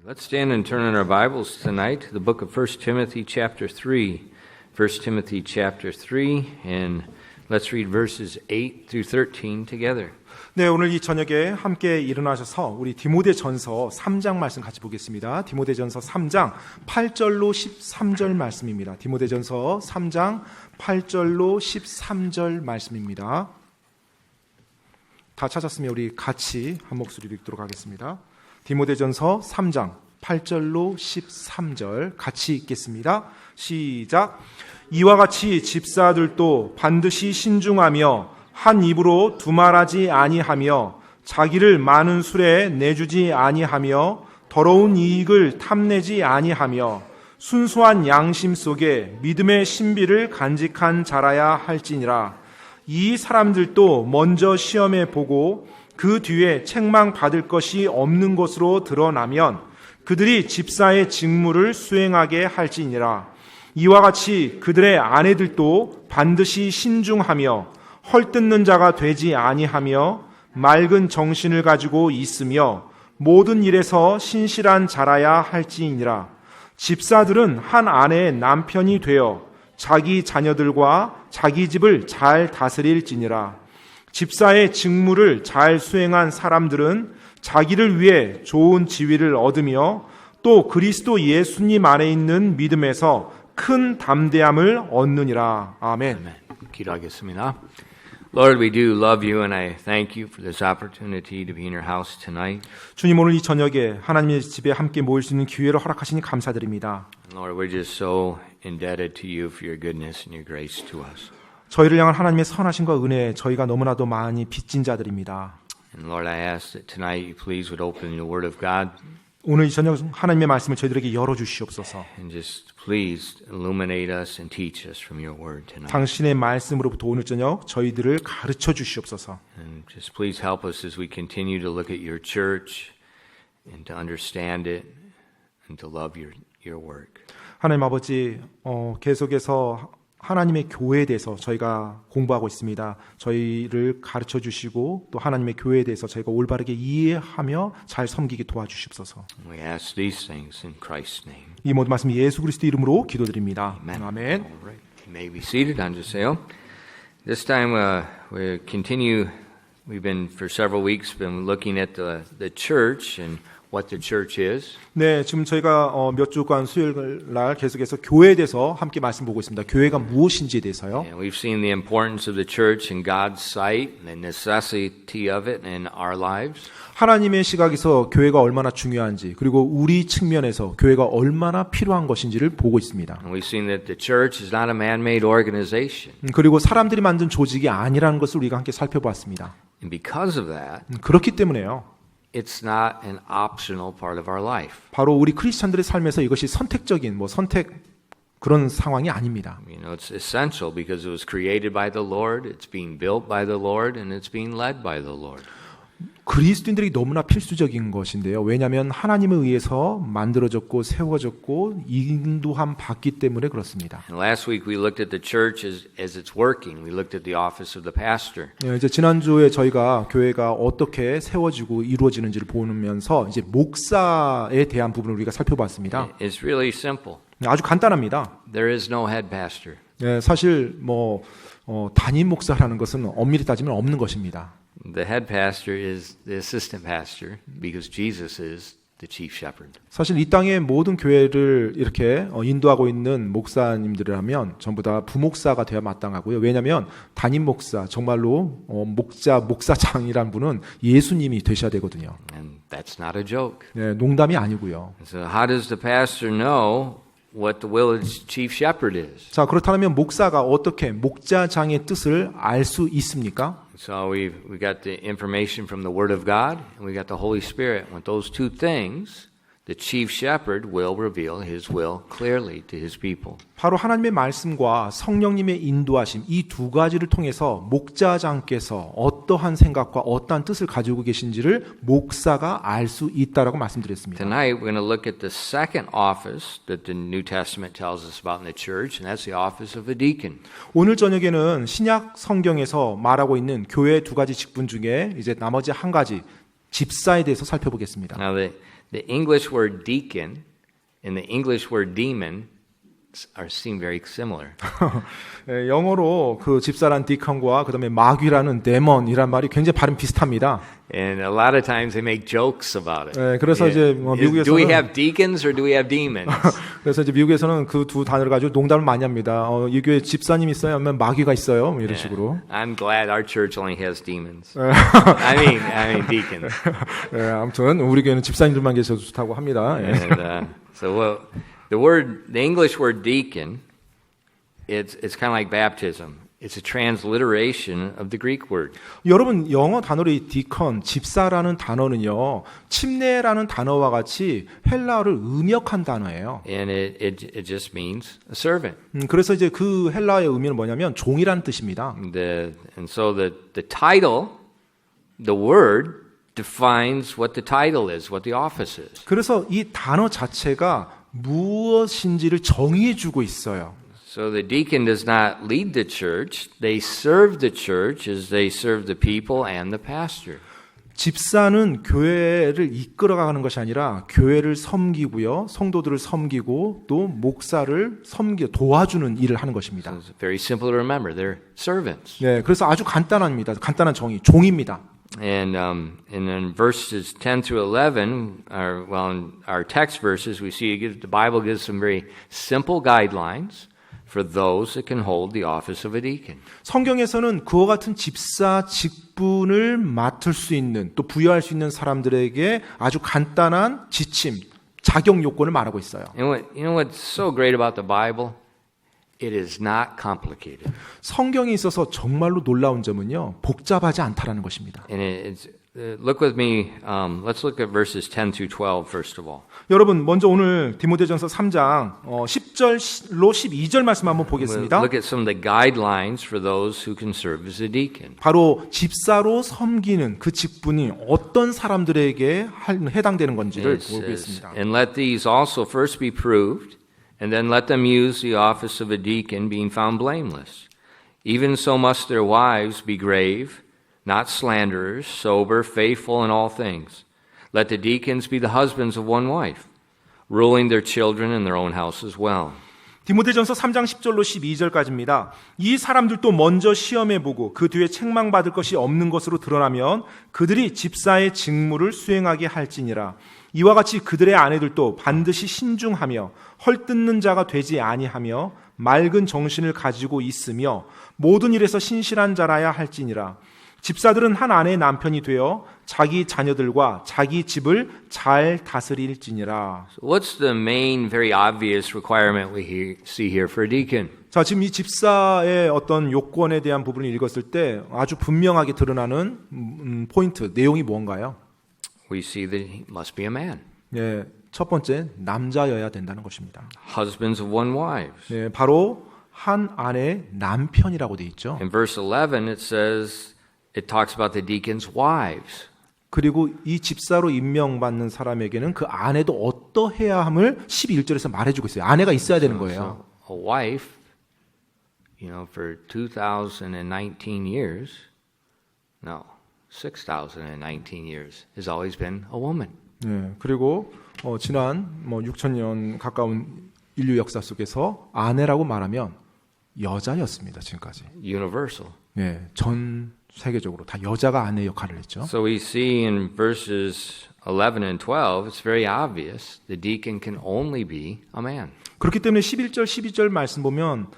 Let's stand and turn in our Bibles tonight to the book of 1 Timothy chapter 3. 1 Timothy chapter 3, and let's read verses 8 through 13 together. 네, 오늘 이 저녁에 함께 일어나셔서 우리 디모데전서 3장 말씀 같이 보겠습니다. 디모데전서 3장 8절로 13절 말씀입니다. 디모데전서 3장 8절로 13절 말씀입니다. 다 찾았으면 우리 같이 한 목소리로 읽도록 하겠습니다. 디모데전서 3장 8절로 13절 같이 읽겠습니다. 시작. 이와 같이 집사들도 반드시 신중하며 한 입으로 두말하지 아니하며 자기를 많은 술에 내주지 아니하며 더러운 이익을 탐내지 아니하며 순수한 양심 속에 믿음의 신비를 간직한 자라야 할지니라. 이 사람들도 먼저 시험해 보고 그 뒤에 책망 받을 것이 없는 것으로 드러나면 그들이 집사의 직무를 수행하게 할지니라. 이와 같이 그들의 아내들도 반드시 신중하며 헐뜯는 자가 되지 아니하며 맑은 정신을 가지고 있으며 모든 일에서 신실한 자라야 할지니라. 집사들은 한 아내의 남편이 되어 자기 자녀들과 자기 집을 잘 다스릴지니라. 집사의 직무를 잘 수행한 사람들은 자기를 위해 좋은 지위를 얻으며 또 그리스도 예수님 안에 있는 믿음에서 큰 담대함을 얻느니라. 아멘. 기도하겠습니다. Lord, we do love you and I thank you for this opportunity to be in your house tonight. 주님, 오늘 이 저녁에 하나님의 집에 함께 모일 수 있는 기회를 허락하시니 감사드립니다. Lord, we're just so indebted to you for your goodness and your grace to us. 저희를 향한 하나님의 선하심과 은혜에 저희가 너무나도 많이 빚진 자들입니다. And Lord, I ask that tonight you please would open the Word of God 오늘 이 저녁 하나님의 말씀을 저희들에게 열어주시옵소서. and just please illuminate us and teach us from your Word tonight. 당신의 말씀으로부터 오늘 저녁 저희들을 가르쳐 주시옵소서. And just please help us as we continue to look at your church and to understand it and to love your work. 하나님 아버지, 계속해서 하나님의 교회에 대해서 저희가 공부하고 있습니다. 저희를 가르쳐 주시고 또 하나님의 교회에 대해서 저희가 올바르게 이해하며 잘 섬기게 도와주시옵소서. We ask these things in Christ's name. 이 모든 말씀 예수 그리스도 이름으로 기도드립니다. Amen. 아멘. All right. You may be seated. 앉으세요. This time we continue. We've been for several weeks been looking at the church and what the church is. 네, 지금 저희가 몇 주간 수요일 날 계속해서 교회에 대해서 함께 말씀 보고 있습니다. 교회가 무엇인지에 대해서요. And we've seen the importance of the church in God's sight and the necessity of it in our lives. 하나님의 시각에서 교회가 얼마나 중요한지 그리고 우리 측면에서 교회가 얼마나 필요한 것인지를 보고 있습니다. And we've seen that the church is not a man-made organization. 그리고 사람들이 만든 조직이 아니라는 것을 우리가 함께 살펴보았습니다. And because of that, 그렇기 때문에요. it's not an optional part of our life. 바로 우리 크리스천들의 삶에서 이것이 선택적인 선택 그런 상황이 아닙니다. You know, it's essential because it was created by the Lord, it's being built by the Lord, and it's being led by the Lord. 그리스도인들이 너무나 필수적인 것인데요. 왜냐하면 하나님에 의해서 만들어졌고 세워졌고 인도함 받기 때문에 그렇습니다. And last week we looked at the church as it's working. We looked at the office of the pastor. 이제 지난주에 저희가 교회가 어떻게 세워지고 이루어지는지를 보면서 이제 목사에 대한 부분을 우리가 살펴봤습니다. It's really simple. 아주 간단합니다. There is no head pastor. 사실 담임 목사라는 것은 엄밀히 따지면 없는 것입니다. The head pastor is the assistant pastor because Jesus is the chief shepherd. 사실 이 땅의 모든 교회를 이렇게 인도하고 있는 목사님들이라면 전부 다 부목사가 되어야 마땅하고요. 왜냐하면 담임 목사, 정말로 목사장이란 분은 예수님이 되셔야 되거든요. And that's not a joke. 네, 농담이 아니고요. So how does the pastor know what the will of the chief shepherd is? 자, 그렇다면 목사가 어떻게 목자장의 뜻을 알 수 있습니까? So we got the information from the Word of God, and we got the Holy Spirit. With those two things, the chief shepherd will reveal his will clearly to his people. 바로 하나님의 말씀과 성령님의 인도하심 이 두 가지를 통해서 목자장께서 어떠한 생각과 어떠한 뜻을 가지고 계신지를 목사가 알 수 있다라고 말씀드렸습니다. Tonight we're going to look at the second office that the New Testament tells us about in the church, and that's the office of a deacon. 오늘 저녁에는 신약 성경에서 말하고 있는 교회 두 가지 직분 중에 이제 나머지 한 가지 집사에 대해서 살펴보겠습니다. Now, the English word deacon and the English word demon seem very similar. 영어로 그 집사란 디컨과 그다음에 마귀라는 데몬이란 말이 굉장히 발음 비슷합니다. And a lot of times they make jokes about it. 네, 그래서 이제 뭐 Do we 미국에서는 have deacons or do we have demons? 그래서 이제 미국에서는 그 두 단어를 가지고 농담을 많이 합니다. 이 교회 집사님 있어요? 아니면 마귀가 있어요? 뭐 이런 식으로. I'm glad our church only has demons. I mean deacons. 네, 아무튼 우리 교회는 집사님들만 계셔도 좋다고 합니다. 예. And so the English word deacon, it's kind of like baptism. It's a transliteration of the Greek word. 여러분 영어 단어로 이 디컨, 집사라는 단어는요. 침례라는 단어와 같이 헬라어를 음역한 단어예요. And it just means a servant. 그래서 이제 그 헬라어의 의미는 뭐냐면 종이라는 뜻입니다. And so the title, the word defines what the title is, what the office is. 그래서 이 단어 자체가 무엇인지를 정의해 주고 있어요. So the deacon does not lead the church. They serve the church as they serve the people and the pastor. 집사는 교회를 이끌어가는 것이 아니라 교회를 섬기고요. 성도들을 섬기고 또 목사를 도와주는 일을 하는 것입니다. So it's very simple to remember. They're servants. 네, 그래서 아주 간단합니다. 간단한 정의, 종입니다. And in verses 10 through 11, in our text verses, we see the Bible gives some very simple guidelines for those that can hold the office of a deacon. 성경에서는 그와 같은 집사 직분을 맡을 수 있는 또 부여할 수 있는 사람들에게 아주 간단한 지침, 자격 요건을 말하고 있어요. You know what's so great about the Bible? It is not complicated. 성경에 있어서 정말로 놀라운 점은요, 복잡하지 않다라는 것입니다. And look with me. Let's look at verses 10 through 12 first of all. 여러분 먼저 오늘 디모데전서 3장 10절로 12절 말씀 한번 We'll 보겠습니다. look at some of the guidelines for those who can serve as a deacon. 바로 집사로 섬기는 그 직분이 어떤 사람들에게 해당되는 건지를 It says, 보겠습니다. and let these also first be proved, and then let them use the office of a deacon, being found blameless. Even so must their wives be grave, not slanderers, sober, faithful in all things. Let the deacons be the husbands of one wife, ruling their children and their own house as well. 디모데전서 3장 10절로 12절까지입니다. 이 사람들도 먼저 시험해보고 그 뒤에 책망받을 것이 없는 것으로 드러나면 그들이 집사의 직무를 수행하게 할지니라. 이와 같이 그들의 아내들도 반드시 신중하며 헐뜯는 자가 되지 아니하며 맑은 정신을 가지고 있으며 모든 일에서 신실한 자라야 할지니라. 집사들은 한 아내의 남편이 되어 자기 자녀들과 자기 집을 잘 다스릴지니라. So what's the main, very obvious requirement we see here for a deacon? 자, 지금 이 집사의 어떤 요건에 대한 부분을 읽었을 때 아주 분명하게 드러나는 포인트, 내용이 뭔가요? We see that he must be a man. 네, 첫 번째, 남자여야 된다는 것입니다. Husbands of one wives. 네, 바로 한 아내의 남편이라고 돼 있죠. In verse 11 it says, it talks about the deacons' wives. 그리고 이 집사로 임명받는 사람에게는 그 아내도 어떠해야 함을 12절에서 말해주고 있어요. 아내가 있어야 되는 거예요. So a wife, for 2019 years, 6,019 years, has always been a woman. 네, 그리고 지난 6,000년 가까운 인류 역사 속에서 아내라고 말하면 여자였습니다. 지금까지. Universal. 네, 전 세계적으로 다 여자가 아내 역할을 했죠. So we see in verses 11 and 12, it's very obvious the deacon can only be a man. 그렇기 때문에 11절, 12절 말씀 보면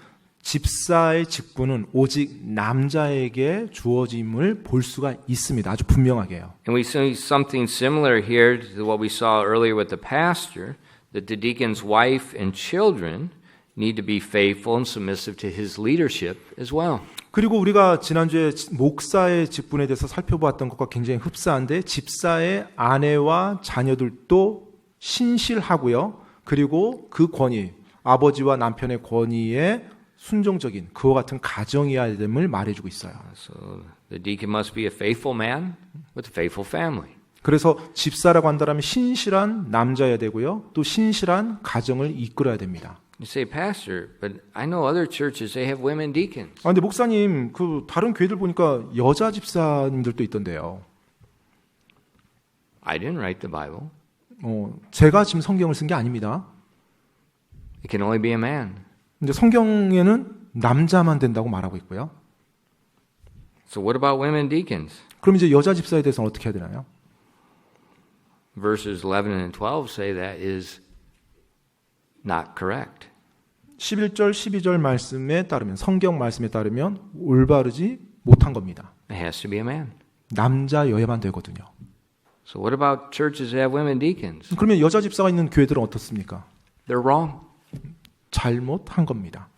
집사의 직분은 오직 남자에게 주어짐을 볼 수가 있습니다. 아주 분명하게요. And we see something similar here to what we saw earlier with the pastor, that the deacon's wife and children need to be faithful and submissive to his leadership as well. 그리고 우리가 지난주에 목사의 직분에 대해서 살펴보았던 것과 굉장히 흡사한데 집사의 아내와 자녀들도 신실하고요. 그리고 그 권위, 아버지와 남편의 권위에 순종적인 그와 같은 가정이어야 됨을 말해주고 있어요. So the deacon must be a faithful man with a faithful family. 그래서 집사라고 한다면 신실한 남자여야 되고요. 또 신실한 가정을 이끌어야 됩니다. You say, Pastor, but I know other churches, they have women deacons. 근데 목사님, 그 다른 교회들 보니까 여자 집사님들도 있던데요. I didn't write the Bible. 제가 지금 성경을 쓴 게 아닙니다. It can only be a man. 근데 성경에는 남자만 된다고 말하고 있고요. So what about women deacons? 그럼 이제 여자 집사에 대해서는 어떻게 해야 되나요? Verses 11 and 12 say that is not correct. 11절, 12절 말씀에 따르면 성경 말씀에 따르면 올바르지 못한 겁니다. It has to be a man. 남자여야만 되거든요. So what about churches that have women deacons? 그러면 여자 집사가 있는 교회들은 어떻습니까? They're wrong. 잘못한 겁니다.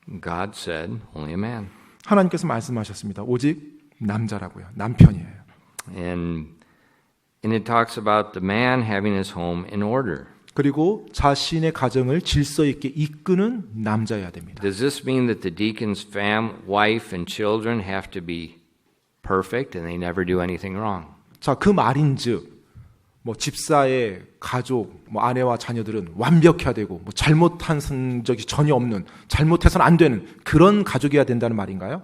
God said only a man. 하나님께서 말씀하셨습니다. 오직 남자라고요. 남편이에요. And it talks about the man having his home in order. 그리고 자신의 가정을 질서 있게 이끄는 남자여야 됩니다. Does this mean that the deacon's wife and children have to be perfect and they never do anything wrong? 자, 그 말인즉 집사의 가족, 아내와 자녀들은 완벽해야 되고 잘못한 적이 전혀 없는, 잘못해서는 안 되는 그런 가족이어야 된다는 말인가요?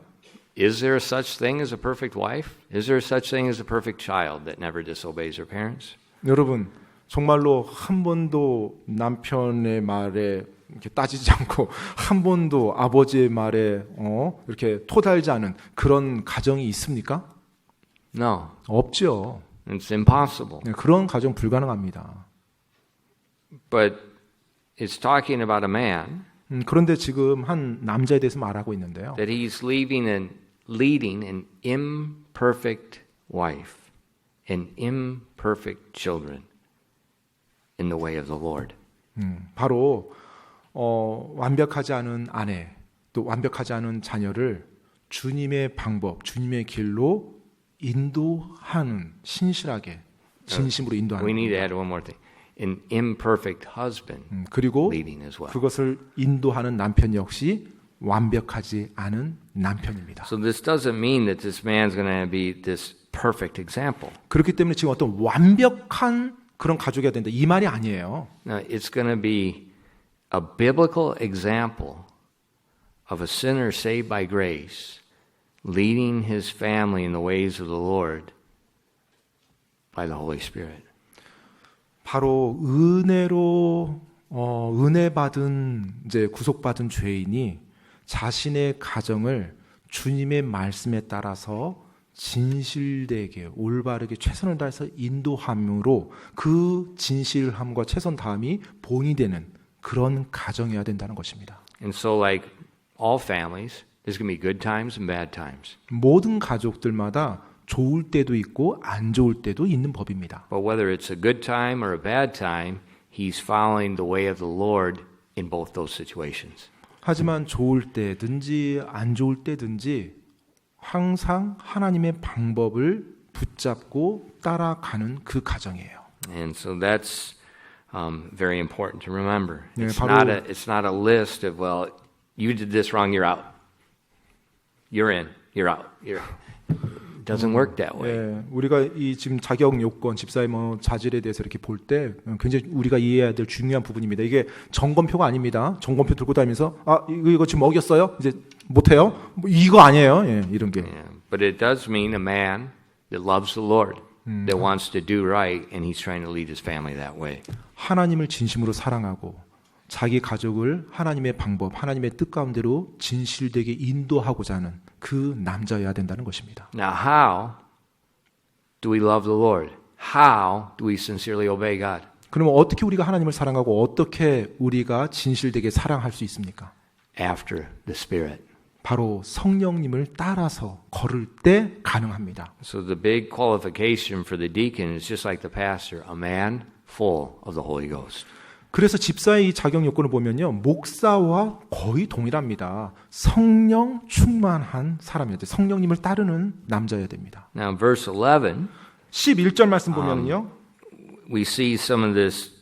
Is there such thing as a perfect wife? Is there such thing as a perfect child that never disobeys her parents? 여러분, 정말로 한 번도 남편의 말에 이렇게 따지지 않고 한 번도 아버지의 말에 이렇게 토달지 않은 그런 가정이 있습니까? No. 없죠. It's impossible. 그런 가정 불가능합니다. But it's talking about a man 그런데 지금 한 남자에 대해서 말하고 있는데요. that he's leading an imperfect wife and imperfect children in the way of the Lord. 바로 완벽하지 않은 아내, 또 완벽하지 않은 자녀를 주님의 방법, 주님의 길로 인도하는, 신실하게 진심으로 인도하는. We need to add one more thing. An imperfect husband 그리고 leading as well. 그것을 인도하는 남편 역시 완벽하지 않은 남편입니다. So this doesn't mean that this man's going to be this perfect example. 그렇기 때문에 지금 어떤 완벽한 그런 가족이어야 된다 이 말이 아니에요. No, it's going to be a biblical example of a sinner saved by grace, leading his family in the ways of the Lord by the Holy Spirit. 바로 은혜로 은혜 받은 이제 구속받은 죄인이 자신의 가정을 주님의 말씀에 따라서 진실되게 올바르게 최선을 다해서 인도함으로 그 진실함과 최선 다함이 본이 되는 그런 가정이어야 된다는 것입니다. And so like all families, there's going to be good times and bad times. 모든 가족들마다 좋을 때도 있고 안 좋을 때도 있는 법입니다. But whether it's a good time or a bad time, he's following the way of the Lord in both those situations. 하지만 좋을 때든지 안 좋을 때든지 항상 하나님의 방법을 붙잡고 따라가는 그 가정이에요. And so that's very important to remember. 네, It's not a list of, well, you did this wrong, you're out. You're in, you're out. It doesn't work that way. 예, 우리가 이 지금 자격 요건, 집사의 자질에 대해서 이렇게 볼 때 굉장히 우리가 이해해야 될 중요한 부분입니다. 이게 점검표가 아닙니다. 점검표 들고 다니면서 이거 지금 어겼어요? 이제 못해요? 이거 아니에요. 예, 이런 게. Yeah. But it does mean a man that loves the Lord, that wants to do right, and he's trying to lead his family that way. 하나님을 진심으로 사랑하고 자기 가족을 하나님의 방법, 하나님의 뜻 가운데로 진실되게 인도하고자 하는 그 남자여야 된다는 것입니다. Now, how do we love the Lord? How do we sincerely obey God? 그러면 어떻게 우리가 하나님을 사랑하고 어떻게 우리가 진실되게 사랑할 수 있습니까? After the Spirit. 바로 성령님을 따라서 걸을 때 가능합니다. So the big qualification for the deacon is just like the pastor, a man full of the Holy Ghost. 그래서 집사의 이 자격 요건을 보면요, 목사와 거의 동일합니다. 성령 충만한 사람이어야 돼. 성령님을 따르는 남자여야 됩니다. Now, verse 11, 11절 말씀 보면요, we see some of this,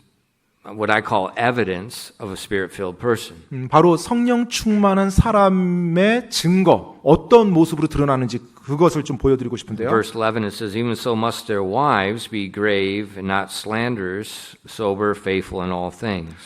what I call evidence of a spirit-filled person. 바로 성령 충만한 사람의 증거, 어떤 모습으로 드러나는지 그것을 좀 보여드리고 싶은데요. Verse 11, it says, even so must their wives be grave and not slanderers, sober, faithful in all things.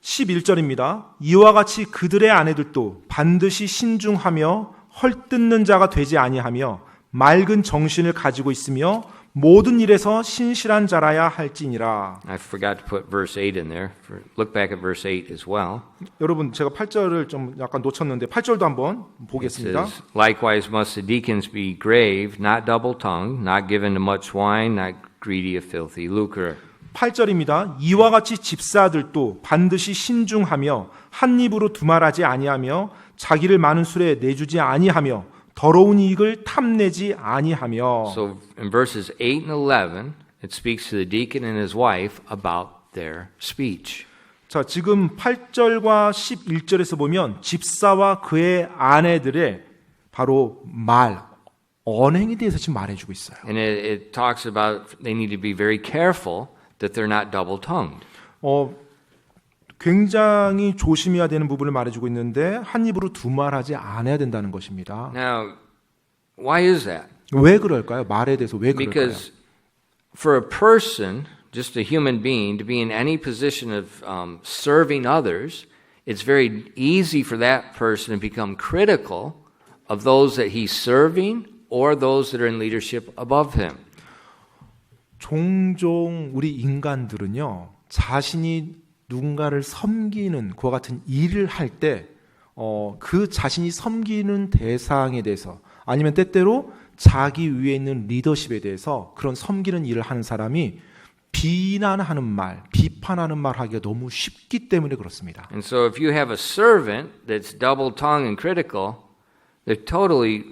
11절입니다. 이와 같이 그들의 아내들도 반드시 신중하며 헐뜯는 자가 되지 아니하며 맑은 정신을 가지고 있으며 모든 일에서 신실한 자라야 할지니라. I forgot to put verse 8 in there. Look back at verse 8 as well. 여러분 제가 8절을 좀 약간 놓쳤는데 8절도 한번 It 보겠습니다. says, Likewise must the deacons be grave, not double-tongued, not given to much wine, not greedy of filthy lucre. 8절입니다. 이와 같이 집사들도 반드시 신중하며 한 입으로 두말하지 아니하며 자기를 많은 술에 내주지 아니하며 더러운 이익을 탐내지 아니하며. So in verses 8 and 11, it speaks to the deacon and his wife about their speech. 자, 지금 8절과 11절에서 보면 집사와 그의 아내들의 바로 말, 언행에 대해서 지금 말해주고 있어요. And it talks about they need to be very careful that they're not double-tongued. 굉장히 조심해야 되는 부분을 말해주고 있는데 한 입으로 두말하지 않아야 된다는 것입니다. Now, why is that? 왜 그럴까요? 말에 대해서 왜 그럴까요? Because for a person, just a human being, to be in any position of serving others, it's very easy for that person to become critical of those that he's serving or those that are in leadership above him. 종종 우리 인간들은요, 자신이 누군가를 섬기는 그와 같은 일을 할 때, 그 자신이 섬기는 대상에 대해서 아니면 때때로 자기 위에 있는 리더십에 대해서 그런 섬기는 일을 하는 사람이 비난하는 말, 비판하는 말 하기가 너무 쉽기 때문에 그렇습니다. And so if you have a servant that's double-tongued and critical, they're totally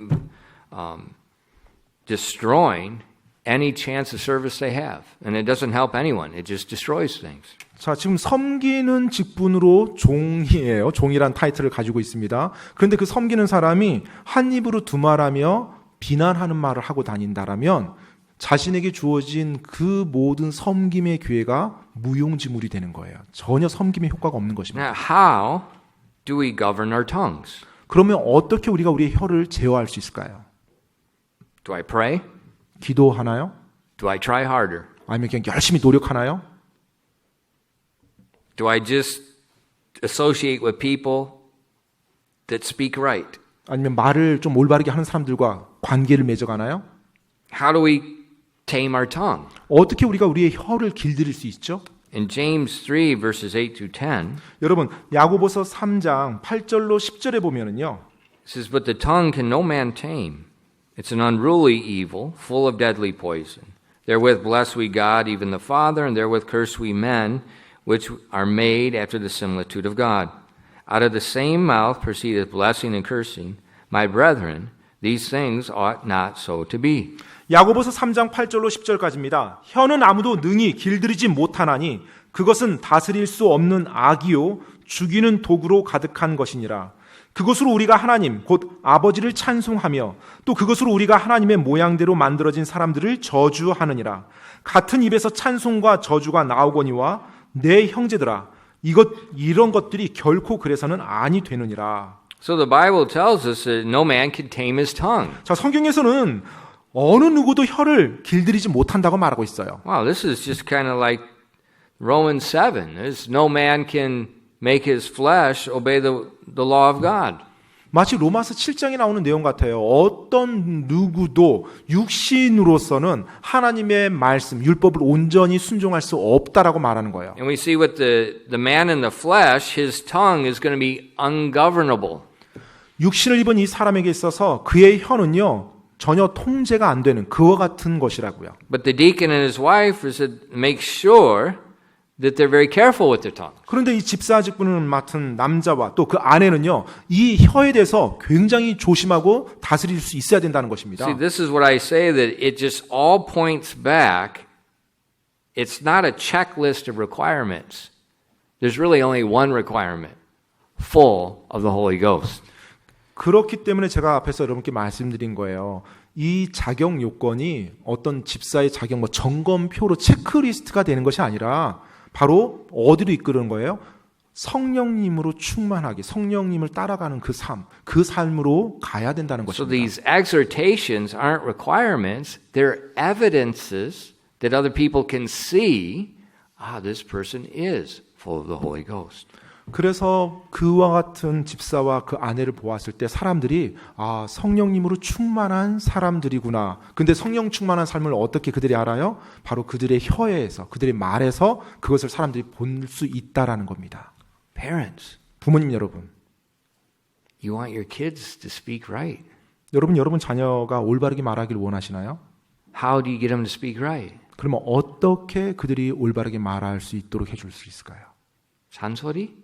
destroying any chance of service they have. And it doesn't help anyone. It just destroys things. 자, 지금 섬기는 직분으로 종이에요. 종이란 타이틀을 가지고 있습니다. 그런데 그 섬기는 사람이 한 입으로 두말하며 비난하는 말을 하고 다닌다라면 자신에게 주어진 그 모든 섬김의 기회가 무용지물이 되는 거예요. 전혀 섬김의 효과가 없는 것입니다. Now, how do we govern our tongues? 그러면 어떻게 우리가 우리의 혀를 제어할 수 있을까요? Do I pray? 기도하나요? Do I try harder? 아니면 그냥 열심히 노력하나요? Do I just associate with people that speak right? 아니면 말을 좀 올바르게 하는 사람들과 관계를 맺어가나요? How do we tame our tongue? 어떻게 우리가 우리의 혀를 길들일 수 있죠? In James 3 verses 8 through 10, 여러분, 야고보서 3장 8절로 10절에 보면은요. it says, But the tongue can no man tame. It's an unruly evil, full of deadly poison. Therewith bless we God, even the Father, and therewith curse we men, which are made after the similitude of God. Out of the same mouth proceedeth blessing and cursing. My brethren, these things ought not so to be. 야고보서 3장 8절로 10절까지입니다. 혀는 아무도 능히 길들이지 못하나니 그것은 다스릴 수 없는 악이요 죽이는 도구로 가득한 것이니라. 그것으로 우리가 하나님 곧 아버지를 찬송하며 또 그것으로 우리가 하나님의 모양대로 만들어진 사람들을 저주하느니라. 같은 입에서 찬송과 저주가 나오거니와 내 형제들아 이런 것들이 결코 그래서는 아니 되느니라. So the Bible tells us that no man can tame his tongue. 자, 성경에서는 어느 누구도 혀를 길들이지 못한다고 말하고 있어요. Wow, this is just kind of like Romans 7. There's no man can make his flesh obey the law of God. 마치 로마서 7장에 나오는 내용 같아요. 어떤 누구도 육신으로서는 하나님의 말씀, 율법을 온전히 순종할 수 없다라고 말하는 거예요. And we see with the man in the flesh, his tongue is going to be ungovernable. 육신을 입은 이 사람에게 있어서 그의 혀는요, 전혀 통제가 안 되는 그와 같은 것이라고요. But the deacon and his wife is to make sure that they're very careful with their tongue. 그런데 이 집사 직분을 맡은 남자와 또 그 아내는요, 이 혀에 대해서 굉장히 조심하고 다스릴 수 있어야 된다는 것입니다. See, this is what I say that it just all points back. It's not a checklist of requirements. There's really only one requirement, full of the Holy Ghost. 그렇기 때문에 제가 앞에서 여러분께 말씀드린 거예요. 이 자격 요건이 어떤 집사의 자격 점검표로 체크리스트가 되는 것이 아니라 바로 어디로 이끄는 거예요? 성령님으로 충만하게 성령님을 따라가는 그 삶으로 가야 된다는 So 것입니다. these exhortations aren't requirements, they're evidences that other people can see, this person is full of the Holy Ghost. 그래서 그와 같은 집사와 그 아내를 보았을 때 사람들이 아, 성령님으로 충만한 사람들이구나. 근데 성령 충만한 삶을 어떻게 그들이 알아요? 바로 그들의 혀에서, 그들의 말에서 그것을 사람들이 볼 수 있다라는 겁니다. Parents, 부모님 여러분, you want your kids to speak right. 여러분 자녀가 올바르게 말하길 원하시나요? How do you get them to speak right? 그러면 어떻게 그들이 올바르게 말할 수 있도록 해줄 수 있을까요? 잔소리?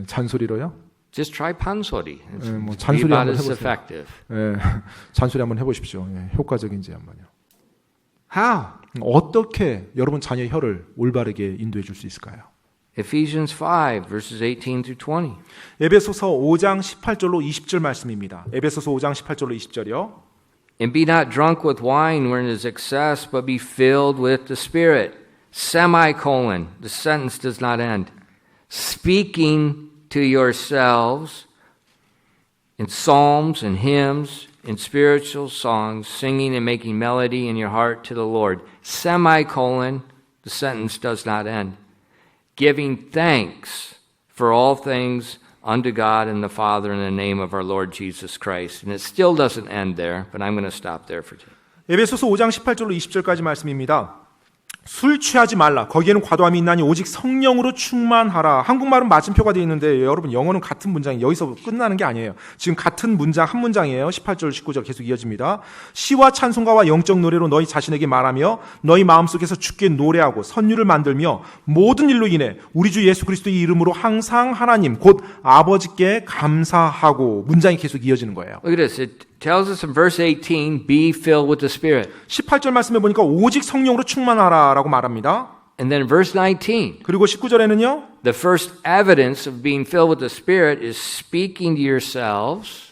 잔소리로요? Just try 판소리. It's 뭐 be 잔소리 about 한번 as 해보세요. effective. 예, 잔소리 한번 해보십시오. 예, 효과적인지 한번요. How? 어떻게 여러분 자녀의 혀를 올바르게 인도해 줄 수 있을까요? Ephesians 5, verses 18 through 20. 에베소서 5장 18절로 20절 말씀입니다. 에베소서 5장 18절로 20절이요. And be not drunk with wine wherein is excess, but be filled with the Spirit. Semicolon. The sentence does not end. Speaking to yourselves in psalms and hymns, in spiritual songs, singing and making melody in your heart to the Lord. Semicolon. The sentence does not end. Giving thanks for all things unto God and the Father in the name of our Lord Jesus Christ. And it still doesn't end there, but I'm going to stop there for today. 에베소서 5장 18절로 20절까지 말씀입니다. 술 취하지 말라. 거기에는 과도함이 있나니 오직 성령으로 충만하라. 한국말은 맞춤표가 되어 있는데 여러분 영어는 같은 문장이 여기서 끝나는 게 아니에요. 지금 같은 문장 한 문장이에요. 18절 19절 계속 이어집니다. 시와 찬송가와 영적 노래로 너희 자신에게 말하며 너희 마음속에서 주께 노래하고 선율을 만들며 모든 일로 인해 우리 주 예수 그리스도의 이름으로 항상 하나님 곧 아버지께 감사하고 문장이 계속 이어지는 거예요. Look at this. It tells us in verse 18, be filled with the Spirit. 18절 말씀에 보니까 오직 성령으로 충만하라라고 말합니다. And then verse 19, 그리고 19절에는요. the first evidence of being filled with the Spirit is speaking to yourselves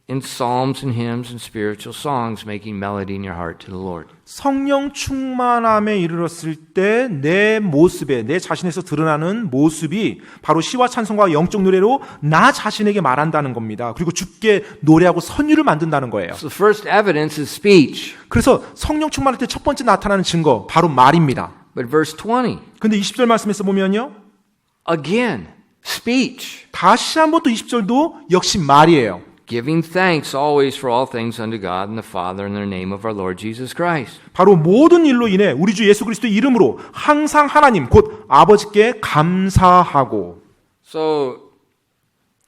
in psalms and hymns and spiritual songs, making melody in your heart to the Lord. 성령 충만함에 이르렀을 때 내 모습에 내 자신에서 드러나는 모습이 바로 시와 찬송과 영적 노래로 나 자신에게 말한다는 겁니다. 그리고 주께 노래하고 선율을 만든다는 거예요. So the first evidence is speech. 그래서 성령 충만할 때 첫 번째 나타나는 증거 바로 말입니다. But verse 20, 근데 20절 말씀에서 보면요. again, speech. 다시 한번 또 20절도 역시 말이에요. Giving thanks always for all things unto God and the Father in the name of our Lord Jesus Christ. 바로 모든 일로 인해 우리 주 예수 그리스도의 이름으로 항상 하나님 곧 아버지께 감사하고. So,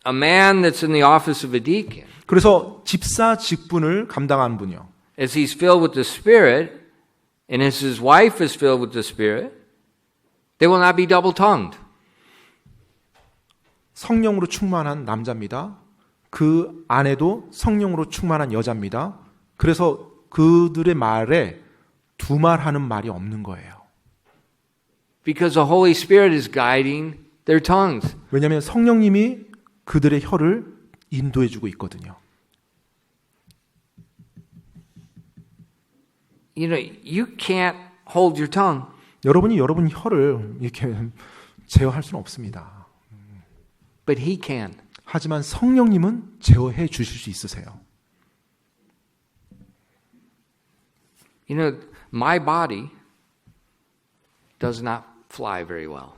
a man that's in the office of a deacon, 그래서 집사 직분을 감당하는 분이요. as he's filled with the Spirit, and as his wife is filled with the Spirit, they will not be double-tongued. 성령으로 충만한 남자입니다. 그 아내도 성령으로 충만한 여자입니다. 그래서 그들의 말에 두말하는 말이 없는 거예요. Because the Holy Spirit is guiding their tongues. 왜냐하면 성령님이 그들의 혀를 인도해주고 있거든요. You know, you can't hold your tongue. 여러분이 여러분 혀를 이렇게 제어할 수는 없습니다. But He can. 하지만 성령님은 제어해 주실 수 있으세요. You know, my body does not fly very well.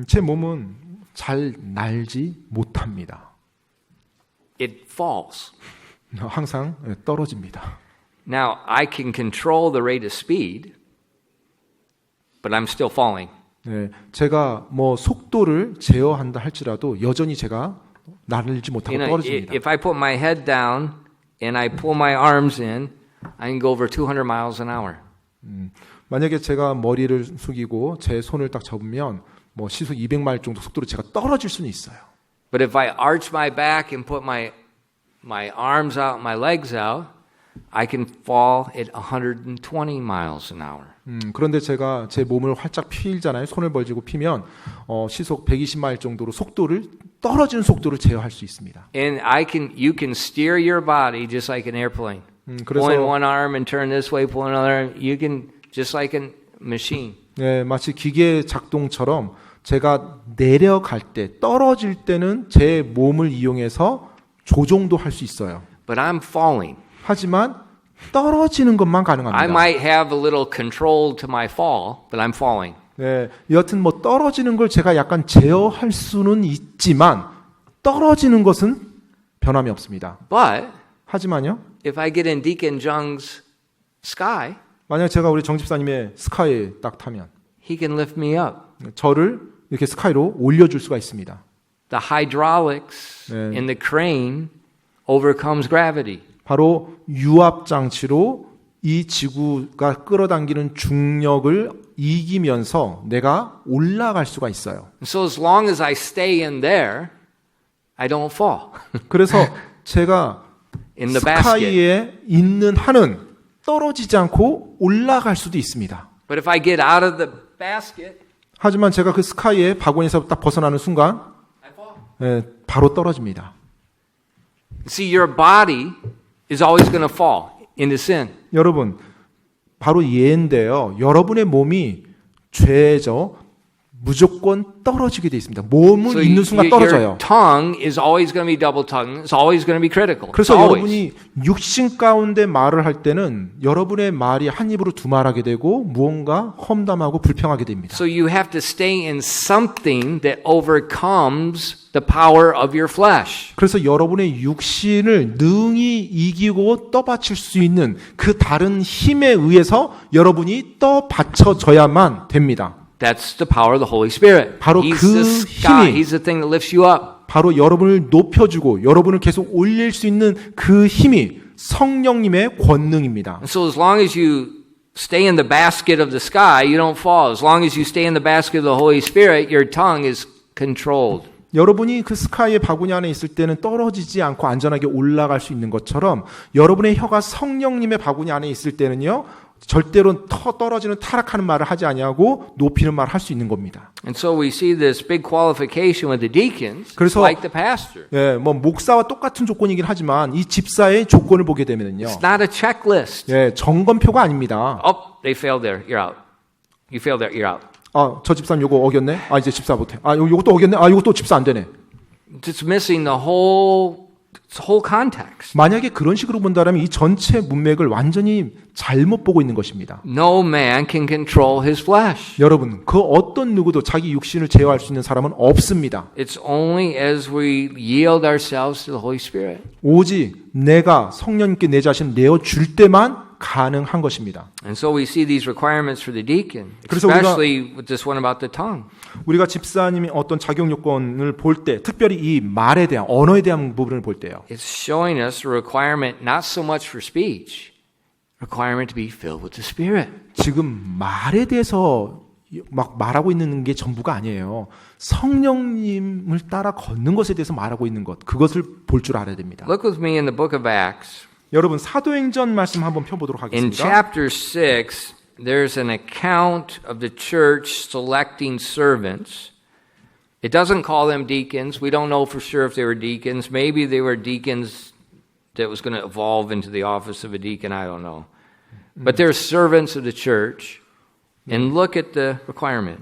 제 몸은 잘 날지 못합니다. It falls. 항상 떨어집니다. Now, I can control the rate of speed, but I'm still falling. 네, 제가 뭐 속도를 제어한다 할지라도 여전히 제가 날지 못하고 You know, 떨어집니다. if I put my head down and I pull my arms in, I can go over 200 miles an hour. 만약에 제가 머리를 숙이고 제 손을 딱 잡으면 뭐 시속 200마일 정도 속도로 제가 떨어질 수는 있어요. But if I arch my back and put my arms out, my legs out, I can fall at 120 miles an hour. 그런데 제가 제 몸을 활짝 피잖아요. 손을 벌리고 피면 시속 120마일 정도로 속도를 떨어지는 속도를 제어할 수 있습니다. And you can steer your body just like an airplane. 그래서 Pull in one arm and turn this way, pull another arm. You can just like a machine. 네, 마치 기계 작동처럼 제가 내려갈 때 떨어질 때는 제 몸을 이용해서 조종도 할 수 있어요. But I'm falling. 하지만 떨어지는 것만 가능합니다. I might have a little control to my fall, but I'm falling. 네, 여하튼 뭐 떨어지는 걸 제가 약간 제어할 수는 있지만 떨어지는 것은 변함이 없습니다. But 하지만요, if I get in Deacon Jung's sky, 만약 제가 우리 정 집사님의 스카이에 딱 타면 he can lift me up. 저를 이렇게 스카이로 올려줄 수가 있습니다. The hydraulics 네. in the crane overcomes gravity. 바로 유압 장치로 이 지구가 끌어당기는 중력을 이기면서 내가 올라갈 수가 있어요. And so as long as I stay in there, I don't fall 그래서 제가 in the basket. 스카이에 있는 한은 떨어지지 않고 올라갈 수도 있습니다. But if I get out of the basket, 하지만 제가 그 스카이의 바구니에서 딱 벗어나는 순간 I fall. 바로 떨어집니다. See, your body is always going to fall into sin. 여러분, 바로 예인데요. 여러분의 몸이 죄죠. 무조건 떨어지게 돼 있습니다. 몸은 So 있는 순간 your 떨어져요. tongue is always going to be double tongue. It's always going to be critical. 그래서 Always. 여러분이 육신 가운데 말을 할 때는 여러분의 말이 한 입으로 두 말하게 되고 무언가 험담하고 불평하게 됩니다. So you have to stay in something that overcomes the power of your flesh. 그래서 여러분의 육신을 능히 이기고 떠받칠 수 있는 그 다른 힘에 의해서 여러분이 떠받쳐져야만 됩니다. That's the power of the Holy Spirit. 바로 He's 그 the sky. 힘이- He's the thing that lifts you up. 바로 여러분을 높여주고 여러분을 계속 올릴 수 있는 그 힘이 성령님의 권능입니다. And so as long as you stay in the basket of the sky, you don't fall. As long as you stay in the basket of the Holy Spirit, your tongue is controlled. 여러분이 그 스카이의 바구니 안에 있을 때는 떨어지지 않고 안전하게 올라갈 수 있는 것처럼 여러분의 혀가 성령님의 바구니 안에 있을 때는요, 절대로 떨어지는 타락하는 말을 하지 아니하고 높이는 말을 할 수 있는 겁니다. And so we see this big qualification with the deacons, 그래서- like the pastor. 예, 뭐 목사와 똑같은 조건이긴 하지만 이 집사의 조건을 보게 되면요, It's not a checklist. 예, 점검표가 아닙니다. Oh, they failed there. You're out. You failed there. You're out. 아, 저 집사님 요거 어겼네. 아, 이제 집사 못해. 아, 요것도 어겼네. 아, 요것도 집사 안 되네. It's missing the whole context. 만약에 그런 식으로 본다면 이 전체 문맥을 완전히 잘못 보고 있는 것입니다. No man can control his flesh. 여러분, 그 어떤 누구도 자기 육신을 제어할 수 있는 사람은 없습니다. It's only as we yield ourselves to the Holy Spirit. 오직 내가 성령님께 내 자신을 내어줄 때만 가능한 것입니다. And so we see these requirements for the deacon, 그래서 우리가- especially with this one about the tongue. 우리가 집사님이 어떤 자격 요건을 볼 때, 특별히 이 말에 대한, 언어에 대한 부분을 볼 때요, It's showing us a requirement not so much for speech, requirement to be filled with the Spirit. 지금 말에 대해서 막 말하고 있는 게 전부가 아니에요. 성령님을 따라 걷는 것에 대해서 말하고 있는 것, 그것을 볼 줄 알아야 됩니다. Look with me in the book of Acts. 여러분, 사도행전 말씀 한번 펴보도록 In 하겠습니다. chapter 6, there's an account of the church selecting servants. It doesn't call them deacons. We don't know for sure if they were deacons. Maybe they were deacons that was going to evolve into the office of a deacon. I don't know. But they're servants of the church. And look at the requirement.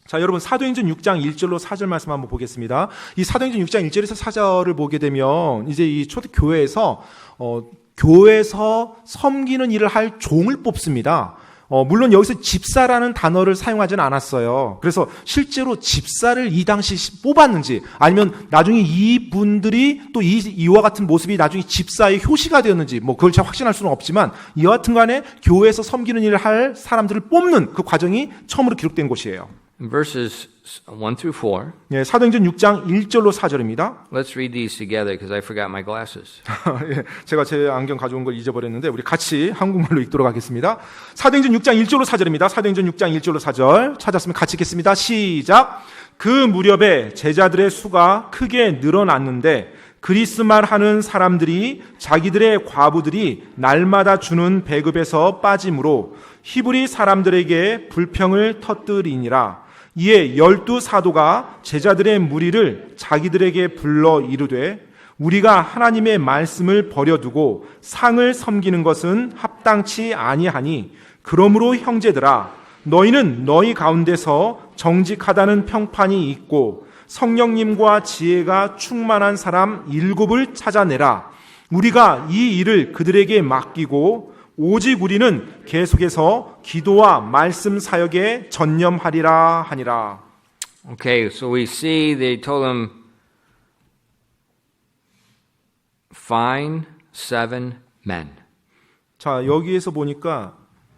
자, 여러분, 사도행전 6장 1절로 4절 말씀 한번 보겠습니다. 이 사도행전 6장 1절에서 4절을 보게 되면 이제 이 초대교회에서 교회에서 섬기는 일을 할 종을 뽑습니다. 물론 여기서 집사라는 단어를 사용하지는 않았어요. 그래서 실제로 집사를 이 당시 뽑았는지 아니면 나중에 이분들이 또 이와 같은 모습이 나중에 집사의 효시가 되었는지 뭐 그걸 제가 확신할 수는 없지만 이와 같은 간에 교회에서 섬기는 일을 할 사람들을 뽑는 그 과정이 처음으로 기록된 곳이에요. In verses 1 through 4. 예, 사도행전 6장 1절로 4절입니다. Let's read these together because I forgot my glasses. 예, 제가 제 안경 가져온 걸 잊어버렸는데 우리 같이 한국말로 읽도록 하겠습니다. 사도행전 6장 1절로 4절입니다. 사도행전 6장 1절로 4절 찾았으면 같이 읽겠습니다. 시작. 그 무렵에 제자들의 수가 크게 늘어났는데 그리스말 하는 사람들이 자기들의 과부들이 날마다 주는 배급에서 빠짐으로 히브리 사람들에게 불평을 터뜨리니라. 이에 12 사도가 제자들의 무리를 자기들에게 불러 이르되 우리가 하나님의 말씀을 버려두고 상을 섬기는 것은 합당치 아니하니 그러므로 형제들아 너희는 너희 가운데서 정직하다는 평판이 있고 성령님과 지혜가 충만한 사람 7을 찾아내라. 우리가 이 일을 그들에게 맡기고 오직 우리는 계속해서 기도와 말씀 사역에 전념하리라 하니라. Okay, so we see they told him, find 7 men. 자, 여기에서 보니까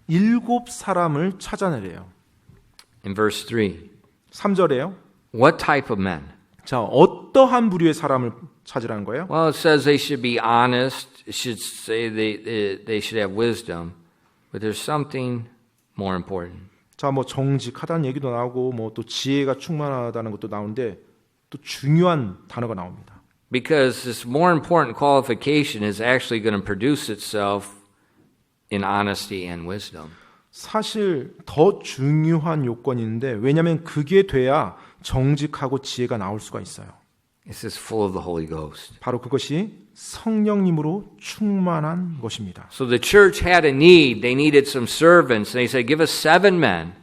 7사람을 찾아내래요. In verse 3, 3절에요. what type of men? 자, 어떠한 부류의 사람을 찾으라는 거예요? Well, it says they should be honest. It should say they should have wisdom. But there's something more important. 자, 뭐 정직하다는 얘기도 나오고 뭐 또 지혜가 충만하다는 것도 나오는데 또 중요한 단어가 나옵니다. Because this more important qualification is actually going to produce itself in honesty and wisdom. 사실 더 중요한 요건이 있는데 왜냐하면 그게 돼야 정직하고 지혜가 나올 수가 있어요. This is full of the Holy Ghost. 바로 그것이 성령님으로 충만한 것입니다. So the church had a need. They needed some servants. They said, give us 7 men.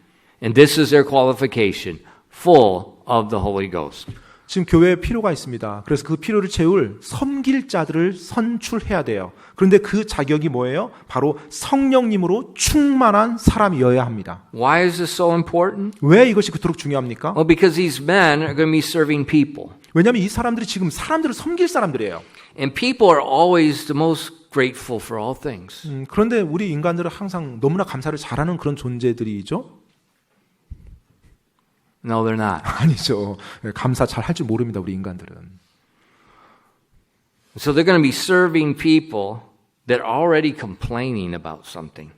And this is their qualification, full of the Holy Ghost. 지금 교회에 필요가 있습니다. 그래서 그 필요를 채울 섬길 자들을 선출해야 돼요. 그런데 그 자격이 뭐예요? 바로 성령님으로 충만한 사람이어야 합니다. Why is this so important? 왜 이것이 그토록 중요합니까? Well, because these men are going to be serving people. 왜냐하면 이 사람들이 지금 사람들을 섬길 사람들이에요. And people are always the most grateful for all things. 그런데 우리 인간들은 항상 너무나 감사를 잘하는 그런 존재들이죠? No, they're not. 아니죠. 감사 잘 할 줄 모릅니다, 우리 인간들은. So they're going to be serving people that are already complaining about something.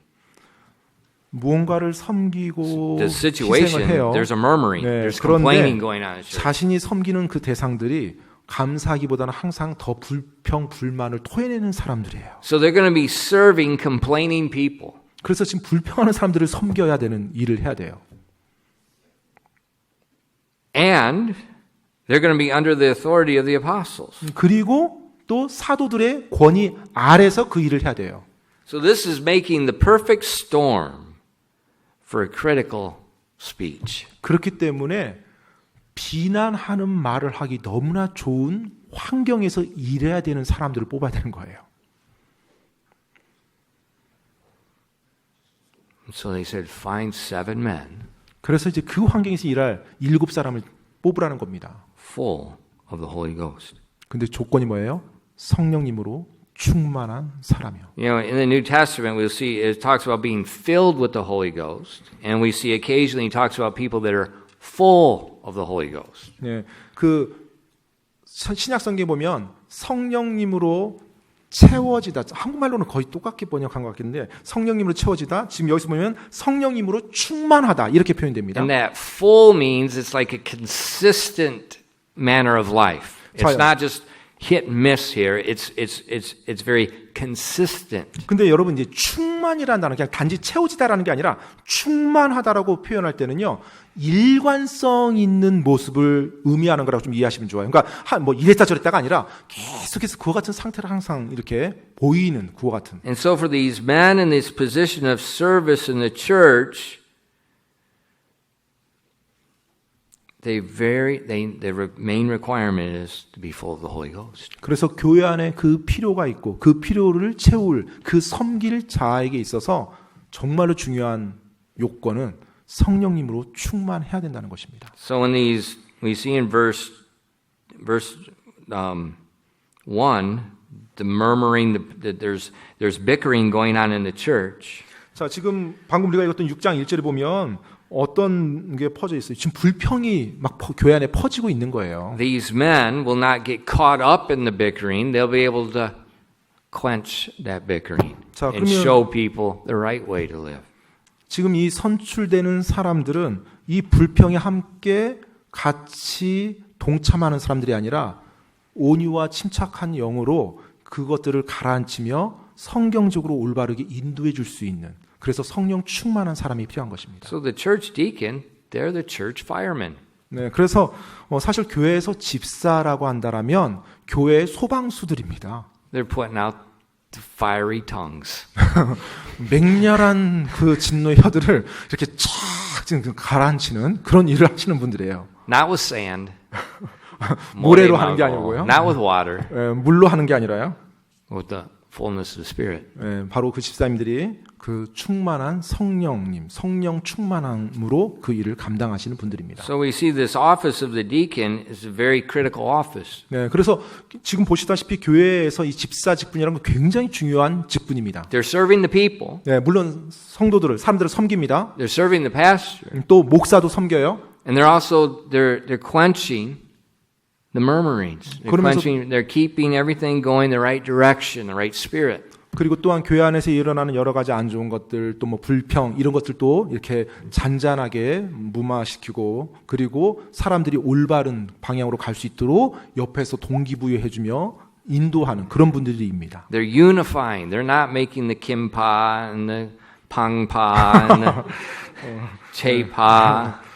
무언가를 섬기고 The 희생을 situation, 해요. there's a murmuring, 네, there's 그런데 complaining going on. 자신이 섬기는 그 대상들이 감사하기보다는 항상 더 불평, 불만을 토해내는 사람들이에요. So they're going to be serving complaining people. 그래서 지금 불평하는 사람들을 섬겨야 되는 일을 해야 돼요. And they're going to be under the authority of the apostles. 그리고 또 사도들의 권위 아래서 그 일을 해야 돼요. So this is making the perfect storm for a critical speech. 그렇기 때문에 비난하는 말을 하기 너무나 좋은 환경에서 일해야 되는 사람들을 뽑아야 되는 거예요. So they said, find 7 men 그래서 이제 그 환경에서 일할 7사람을 뽑으라는 겁니다. full of the Holy Ghost. 근데 조건이 뭐예요? 성령님으로 충만한 사람이요. You know, in the New Testament, we'll see it talks about being filled with the Holy Ghost, and we see occasionally it talks about people that are full of the Holy Ghost. 네, 그 신약 성경에 보면 성령님으로 채워지다. 한국말로는 거의 똑같게 번역한 것 같은데 성령님으로 채워지다. 지금 여기서 보면 성령님으로 충만하다 이렇게 표현됩니다. And that full means it's like a consistent manner of life. It's 자요. not just hit and miss here. It's very consistent. 근데 여러분 이제 충만이라는 단어 그냥 단지 채워지다라는 게 아니라 충만하다라고 표현할 때는요 일관성 있는 모습을 의미하는 거라고 좀 이해하시면 좋아요. 그러니까 뭐 이랬다 저랬다가 아니라 계속해서 그와 같은 상태를 항상 이렇게 보이는 그와 같은. And so for these men in this position of service in the church, their main requirement is to be full of the Holy Ghost. 그래서 교회 안에 그 필요가 있고 그 필요를 채울 그 섬길 자에게 있어서 정말로 중요한 요건은 성령님으로 충만해야 된다는 것입니다. So in these, we see in verse 1, the murmuring, there's bickering going on in the church. 자, 지금 방금 우리가 읽었던 6장 1절에 보면 어떤 게 퍼져 있어요. 지금 불평이 막 교회 안에 퍼지고 있는 거예요. These men will not get caught up in the bickering. They'll be able to quench that bickering 자, and show people the right way to live. 지금 이 선출되는 사람들은 이 불평에 함께 같이 동참하는 사람들이 아니라 온유와 침착한 영으로 그것들을 가라앉히며 성경적으로 올바르게 인도해 줄 수 있는 그래서 성령 충만한 사람이 필요한 것입니다. So the church deacon, they're the church firemen. 네, 그래서 사실 교회에서 집사라고 한다라면 교회의 소방수들입니다. They're putting out the fiery tongues. 맹렬한 그 진노의 혀들을 이렇게 쫙 지금 가라앉히는 그런 일을 하시는 분들이에요. Not with sand. 모래로 하는 게 아니고요. Not with water. 물로 하는 게 아니라요. With the fullness of the Spirit. 예, 바로 그 집사님들이 그 충만한 성령 충만함으로 그 일을 감당하시는 분들입니다. So we see this office of the deacon is a very critical office. 네, 그래서 지금 보시다시피 교회에서 이 집사 직분이라는 건 굉장히 중요한 직분입니다. They're serving the people. 네, 물론 사람들을 섬깁니다. They're serving the pastor. 또 목사도 섬겨요. And they're quenching the murmurings. They're keeping everything going the right direction, the right spirit. 그리고 또한 교회 안에서 일어나는 여러 가지 안 좋은 것들, 또 뭐 불평 이런 것들도 이렇게 잔잔하게 무마시키고, 그리고 사람들이 올바른 방향으로 갈 수 있도록 옆에서 동기부여해주며 인도하는 그런 분들입니다. They're unifying. They're not making the kimpa and the pangpa and the chepa.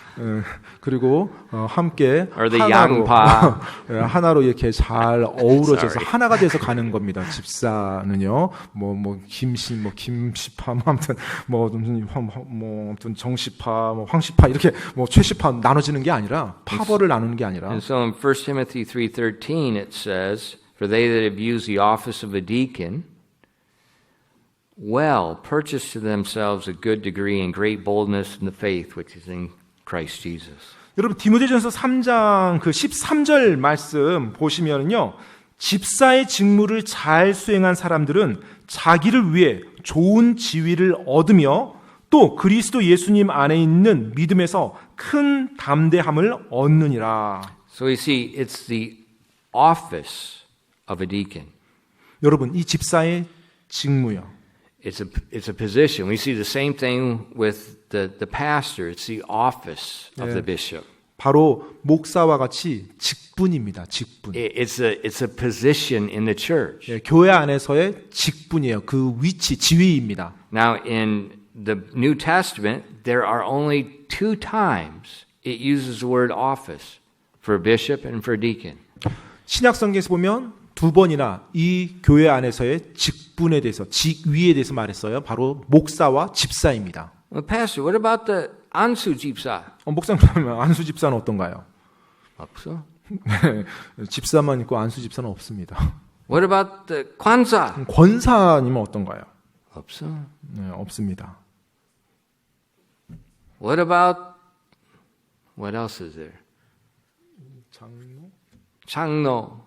그리고 함께 Or the 하나로, yangpa. 하나로 이렇게 잘 어우러져서 Sorry. 하나가 돼서 가는 겁니다. 집사는요, 김시파, 아무튼 아무튼 정시파, 황시파 이렇게 최시파 나눠지는 게 아니라 파벌을 나누는 게 아니라. And so in 1 Timothy 3:13 it says, "For they that have used the office of a deacon well purchase to themselves a good degree and great boldness in the faith which is in Christ Jesus." 여러분 디모데전서 3장 그 13절 말씀 보시면은요, 집사의 직무를 잘 수행한 사람들은 자기를 위해 좋은 지위를 얻으며 또 그리스도 예수님 안에 있는 믿음에서 큰 담대함을 얻느니라. So we see it's the office of a deacon. 여러분 이 집사의 직무요. It's a position. We see the same thing with the pastor. It's the office of the bishop. 바로 목사와 같이 직분입니다. 직분. It's a position in the church. 예, 교회 안에서의 직분이에요. 그 위치, 지위입니다. Now in the New Testament, there are only 2 times it uses the word office for a bishop and for a deacon. 신약 성경에서 보면 2번이나 이 교회 안에서의 직분에 대해서, 직위에 대해서 말했어요. 바로 목사와 집사입니다. Well, Pastor, what about the 안수 집사? 목사님 그러면 안수 집사는 어떤가요? 없어. 집사만 있고 안수 집사는 없습니다. What about the 관사? 권사님은 어떤가요? 없어. 네, 없습니다. What else is there? 장로.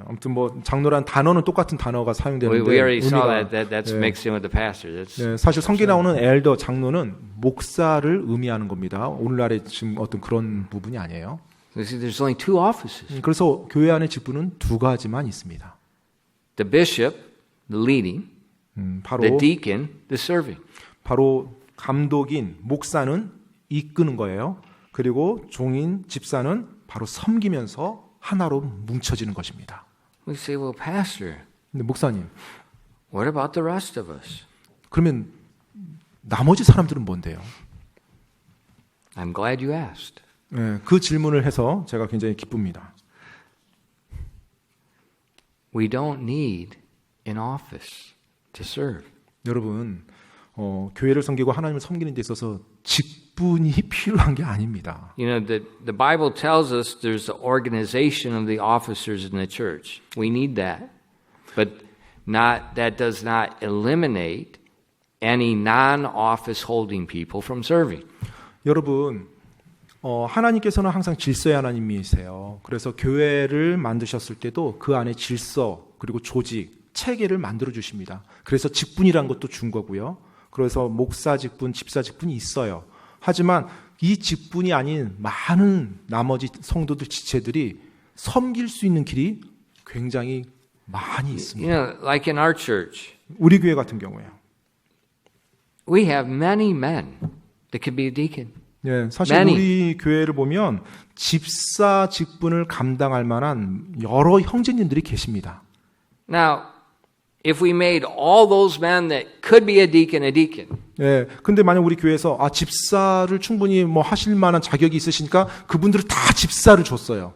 아무튼 장로란 단어는 똑같은 단어가 사용되는데 We already saw 의미가, that's 예, mixed in with the pastor. That's 사실 성경에 나오는 엘더 장로는 목사를 의미하는 겁니다. 오늘날의 지금 어떤 그런 부분이 아니에요. You see, there's only 2 offices. 그래서 교회 안의 직분은 2가지만 있습니다. The bishop, the leading, 바로 the deacon, the serving. 바로 감독인 목사는 이끄는 거예요. 그리고 종인 집사는 바로 섬기면서 하나로 뭉쳐지는 것입니다. We say, well, pastor, 근데 목사님, what about the rest of us? 그러면 나머지 사람들은 뭔데요? I'm glad you asked. 네, 그 질문을 해서 제가 굉장히 기쁩니다. We don't need an office to serve. 여러분, 교회를 섬기고 하나님을 섬기는 데 있어서 직분이 필요한 게 아닙니다. You know, the Bible tells us there's the organization of the officers in the church. We need that. But that does not eliminate any non-office holding people from serving. 여러분, 하나님께서는 항상 질서의 하나님이세요. 그래서 교회를 만드셨을 때도 그 안에 질서, 그리고 조직, 체계를 만들어 주십니다. 그래서 직분이란 것도 준 거고요. 그래서 목사 직분, 집사 직분이 있어요. 하지만 이 직분이 아닌 많은 나머지 성도들 지체들이 섬길 수 있는 길이 굉장히 많이 있습니다. You know, like in our church, 우리 교회 같은 경우에요. we have many men that could be a deacon. 예, 사실 Many. 우리 교회를 보면 집사 직분을 감당할 만한 여러 형제님들이 계십니다. Now, if we made all those men that could be a deacon, 예, 근데 만약 우리 교회에서 집사를 충분히 하실 만한 자격이 있으시니까 그분들을 다 집사를 줬어요.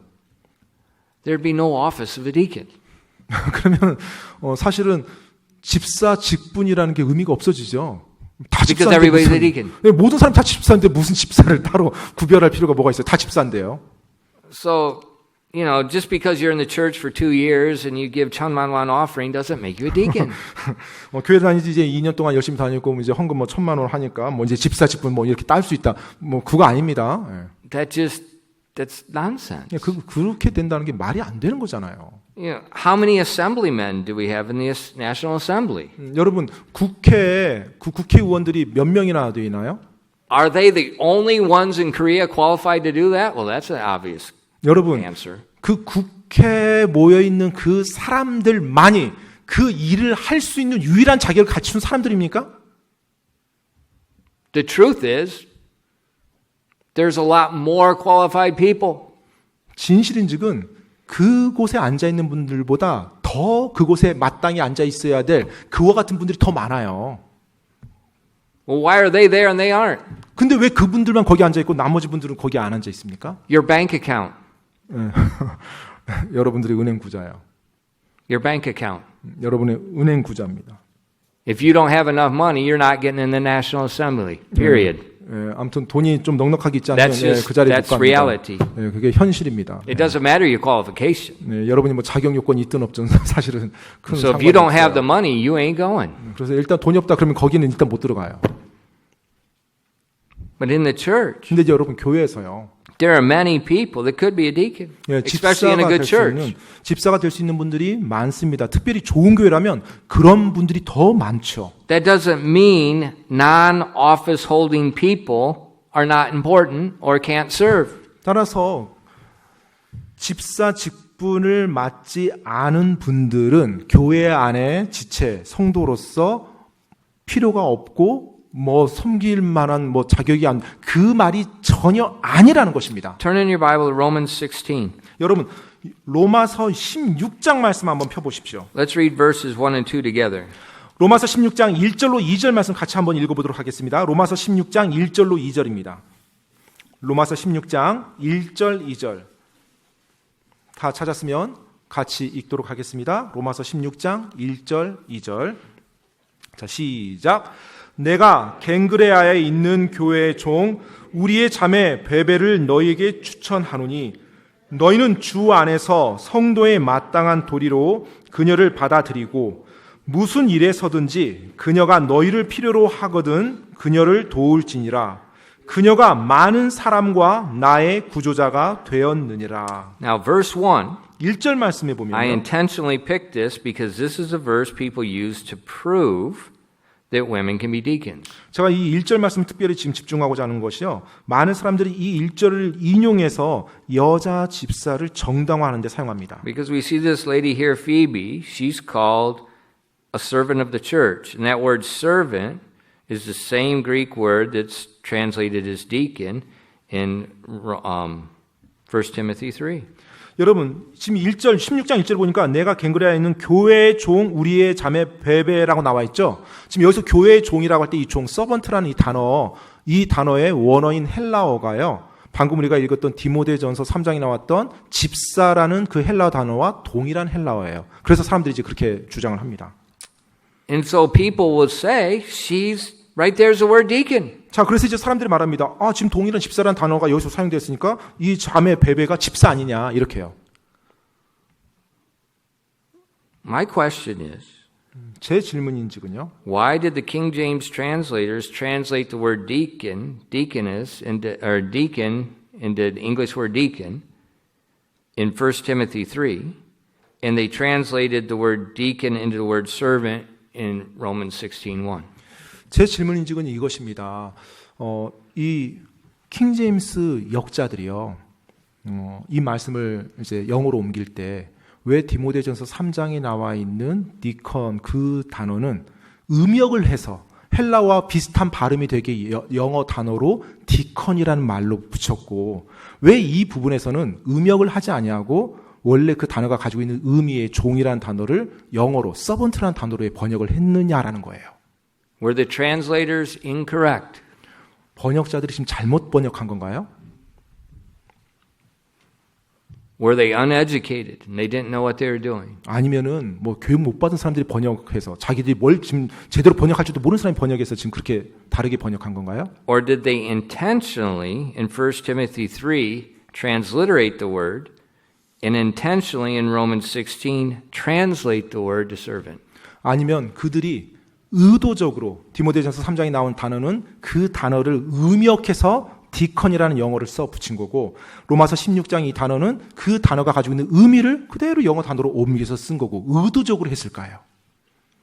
there'd be no office of a deacon. 그러면 사실은 집사 직분이라는 게 의미가 없어지죠. 다 Because 집사인데 everybody's a deacon. 모든 사람 다 집사인데 무슨 집사를 따로 구별할 필요가 뭐가 있어요? 다 집사인데요. So you know, just because you're in the church for 2 years and you give 1,000만 원 offering doesn't make you a deacon. 교회 다니지 이제 2년 동안 열심히 다니고 이제 헌금 뭐 1,000만 원 하니까 뭐 이제 집사 직분 뭐 이렇게 딸 수 있다. 뭐 그거 아닙니다. That's nonsense. 그렇게 된다는 게 말이 안 되는 거잖아요. You know, how many assemblymen do we have in the National Assembly? 여러분 국회의원들이 몇 명이나 되나요? Are they the only ones in Korea qualified to do that? Well, that's an obvious 여러분 answer. 그 국회에 모여 있는 그 사람들만이 그 일을 할 수 있는 유일한 자격을 갖춘 사람들입니까? The truth is, there's a lot more qualified people. 진실인즉은 그곳에 앉아 있는 분들보다 더 그곳에 마땅히 앉아 있어야 될 그와 같은 분들이 더 많아요. Well, why are they there and they aren't? 근데 왜 그분들만 거기 앉아 있고 나머지 분들은 거기 안 앉아 있습니까? Your bank account. 여러분들의 은행 구자예요. Your bank account. 여러분의 은행 구자입니다. If you don't have enough money, you're not getting in the National Assembly. Period. 아무튼 돈이 좀 넉넉하게 있지 않으면 그 자리에 못 That's 갑니다. reality. 그게 현실입니다. It doesn't matter your qualification. 여러분이 뭐 자격 요건이 있든 없든 사실은 큰 So if 상관이 you don't have the 없어요. money, you ain't going. 그래서 일단 돈이 없다 그러면 거기는 일단 못 들어가요. But in the church, 근데 이제 여러분 교회에서요. there are many people that could be a deacon, especially in a good church. 집사가 될 수 있는 분들이 많습니다. 특별히 좋은 교회라면 그런 분들이 더 많죠. That doesn't mean non-office holding people are not important or can't serve. 따라서 집사 직분을 맡지 않은 분들은 교회 안에 지체, 성도로서 필요가 없고 뭐 섬길 만한 뭐 자격이 안 그 말이 전혀 아니라는 것입니다. Turn in your Bible to Romans 16. 여러분 로마서 16장 말씀 한번 펴 보십시오. Let's read verses 1 and 2 together. 로마서 16장 1절로 2절 말씀 같이 한번 읽어보도록 하겠습니다. 로마서 16장 1절로 2절입니다. 로마서 16장 1절 2절 다 찾았으면 같이 읽도록 하겠습니다. 로마서 16장 1절 2절 자 시작. 내가 갱그레아에 있는 교회의 종 우리의 자매 베베를 너희에게 추천하노니 너희는 주 안에서 성도의 마땅한 도리로 그녀를 받아들이고 무슨 일에 서든지 그녀가 너희를 필요로 하거든 그녀를 도울지니라. 그녀가 많은 사람과 나의 구조자가 되었느니라. Now verse 1, 1절 말씀에 I 보면 intentionally picked this because this is a verse people use to prove that women can be deacons. 제가 이 1절 말씀 특별히 지금 집중하고자 하는 것이요. 많은 사람들이 이 1절을 인용해서 여자 집사를 정당화하는 데 사용합니다. Because we see this lady here, Phoebe, she's called a servant of the church. And that word servant is the same Greek word that's translated as deacon in 1 Timothy 3. 여러분 지금 1절 16장 1절 보니까 내가 갱그레아에 있는 교회의 종 우리의 자매 베베라고 나와 있죠. 지금 여기서 교회의 종이라고 할 때 이 종 서번트라는 이 단어의 원어인 헬라어가요. 방금 우리가 읽었던 디모데전서 3장에 나왔던 집사라는 그 헬라어 단어와 동일한 헬라어예요. 그래서 사람들이 이제 그렇게 주장을 합니다. And so people will say, she's right there's the word deacon. 자, 그래서 이제 사람들이 말합니다. 지금 동일한 집사라는 단어가 여기서 사용되었으니까 이 자매 베베가 집사 아니냐 이렇게요. My question is, 제 질문인즉은요. why did the King James translators translate the word deacon, deaconess, or deacon into the English word deacon in 1 Timothy 3, and they translated the word deacon into the word servant in Romans 16:1? 제 질문인즉은 이것입니다. 이 킹제임스 역자들이요. 이 말씀을 이제 영어로 옮길 때 왜 디모데전서 3장에 나와 있는 디컨 그 단어는 음역을 해서 헬라와 비슷한 발음이 되게 영어 단어로 디컨이라는 말로 붙였고 왜 이 부분에서는 음역을 하지 아니하고 원래 그 단어가 가지고 있는 의미의 종이라는 단어를 영어로 서번트라는 단어로 번역을 했느냐라는 거예요. Were the translators incorrect? 번역자들이 지금 잘못 번역한 건가요? Were they uneducated and they didn't know what they were doing? 아니면은 뭐 교육 못 받은 사람들이 번역해서 자기들이 뭘 지금 제대로 번역할 줄도 모르는 사람이 번역해서 지금 그렇게 다르게 번역한 건가요? Or did they intentionally in 1 Timothy 3 transliterate the word and intentionally in Romans 16 translate the word to servant. 아니면 그들이 의도적으로 디모데전서 3장에 나온 단어는 그 단어를 음역해서 디컨이라는 영어를 써 붙인 거고 로마서 16장 이 단어는 그 단어가 가지고 있는 의미를 그대로 영어 단어로 옮겨서 쓴 거고 의도적으로 했을까요?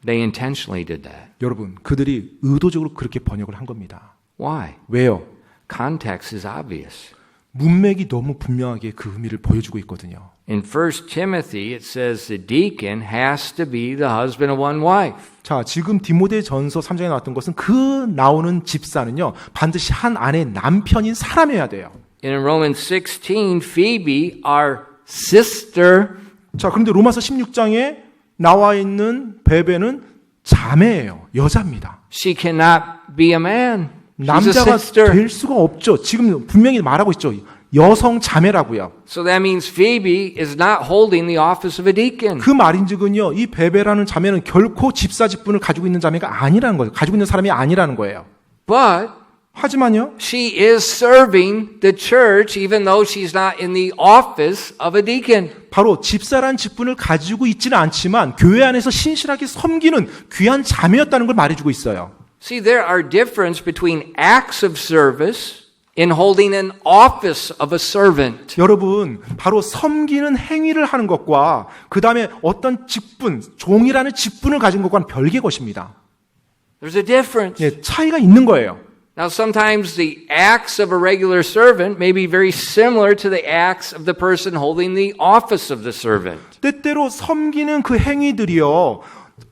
They intentionally did that. 여러분, 그들이 의도적으로 그렇게 번역을 한 겁니다. Why? 왜요? Context is obvious. 문맥이 너무 분명하게 그 의미를 보여주고 있거든요. In 1 Timothy, it says the deacon has to be the husband of one wife. 자, 지금 디모데전서 3장에 나왔던 것은 그 나오는 집사는요, 반드시 한 아내의 남편인 사람이어야 돼요. In Romans 16, Phoebe, our sister, 자, 그런데 로마서 16장에 나와 있는 베베는 자매예요. 여자입니다. she cannot be a man. She's a 남자가 sister. 될 수가 없죠. 지금 분명히 말하고 있죠. 여성 자매라고요. So that means Phoebe is not holding the office of a deacon. 그 말인즉은요, 이 베베라는 자매는 결코 집사 직분을 가지고 있는 자매가 아니라는 거예요. 가지고 있는 사람이 아니라는 거예요. But 하지만요, she is serving the church even though she's not in the office of a deacon. 바로 집사란 직분을 가지고 있지는 않지만 교회 안에서 신실하게 섬기는 귀한 자매였다는 걸 말해주고 있어요. See, there are differences between acts of service in holding an office of a servant. 여러분, 바로 섬기는 행위를 하는 것과 그 다음에 어떤 직분, 종이라는 직분을 가진 것과는 별개의 것입니다. There's a difference. 예, 차이가 있는 거예요. Now, sometimes the acts of a regular servant may be very similar to the acts of the person holding the office of the servant. 때때로 섬기는 그 행위들이요,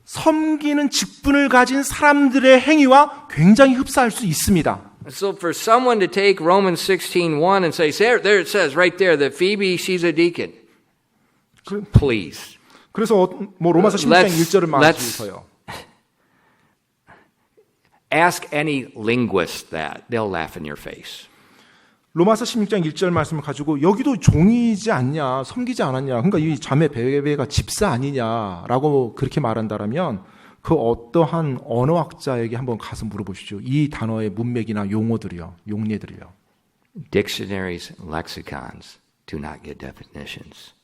섬기는 직분을 가진 사람들의 행위와 굉장히 흡사할 수 있습니다. So for someone to take Romans 16:1 and say, there it says right there that Phoebe, she's a deacon. Please. 그래서 뭐 로마서 16장 1절을 말해주세요. Ask any linguist that. They'll laugh in your face. 로마서 16장 1절 말씀을 가지고 여기도 종이지 않냐, 섬기지 않았냐, 그러니까 이 자매 베베가 집사 아니냐라고 그렇게 말한다라면 그 어떠한 언어학자에게 한번 가서 물어보시죠. 이 단어의 문맥이나 용어들이요, 용례들이요. Dictionaries, lexicons do not get definitions.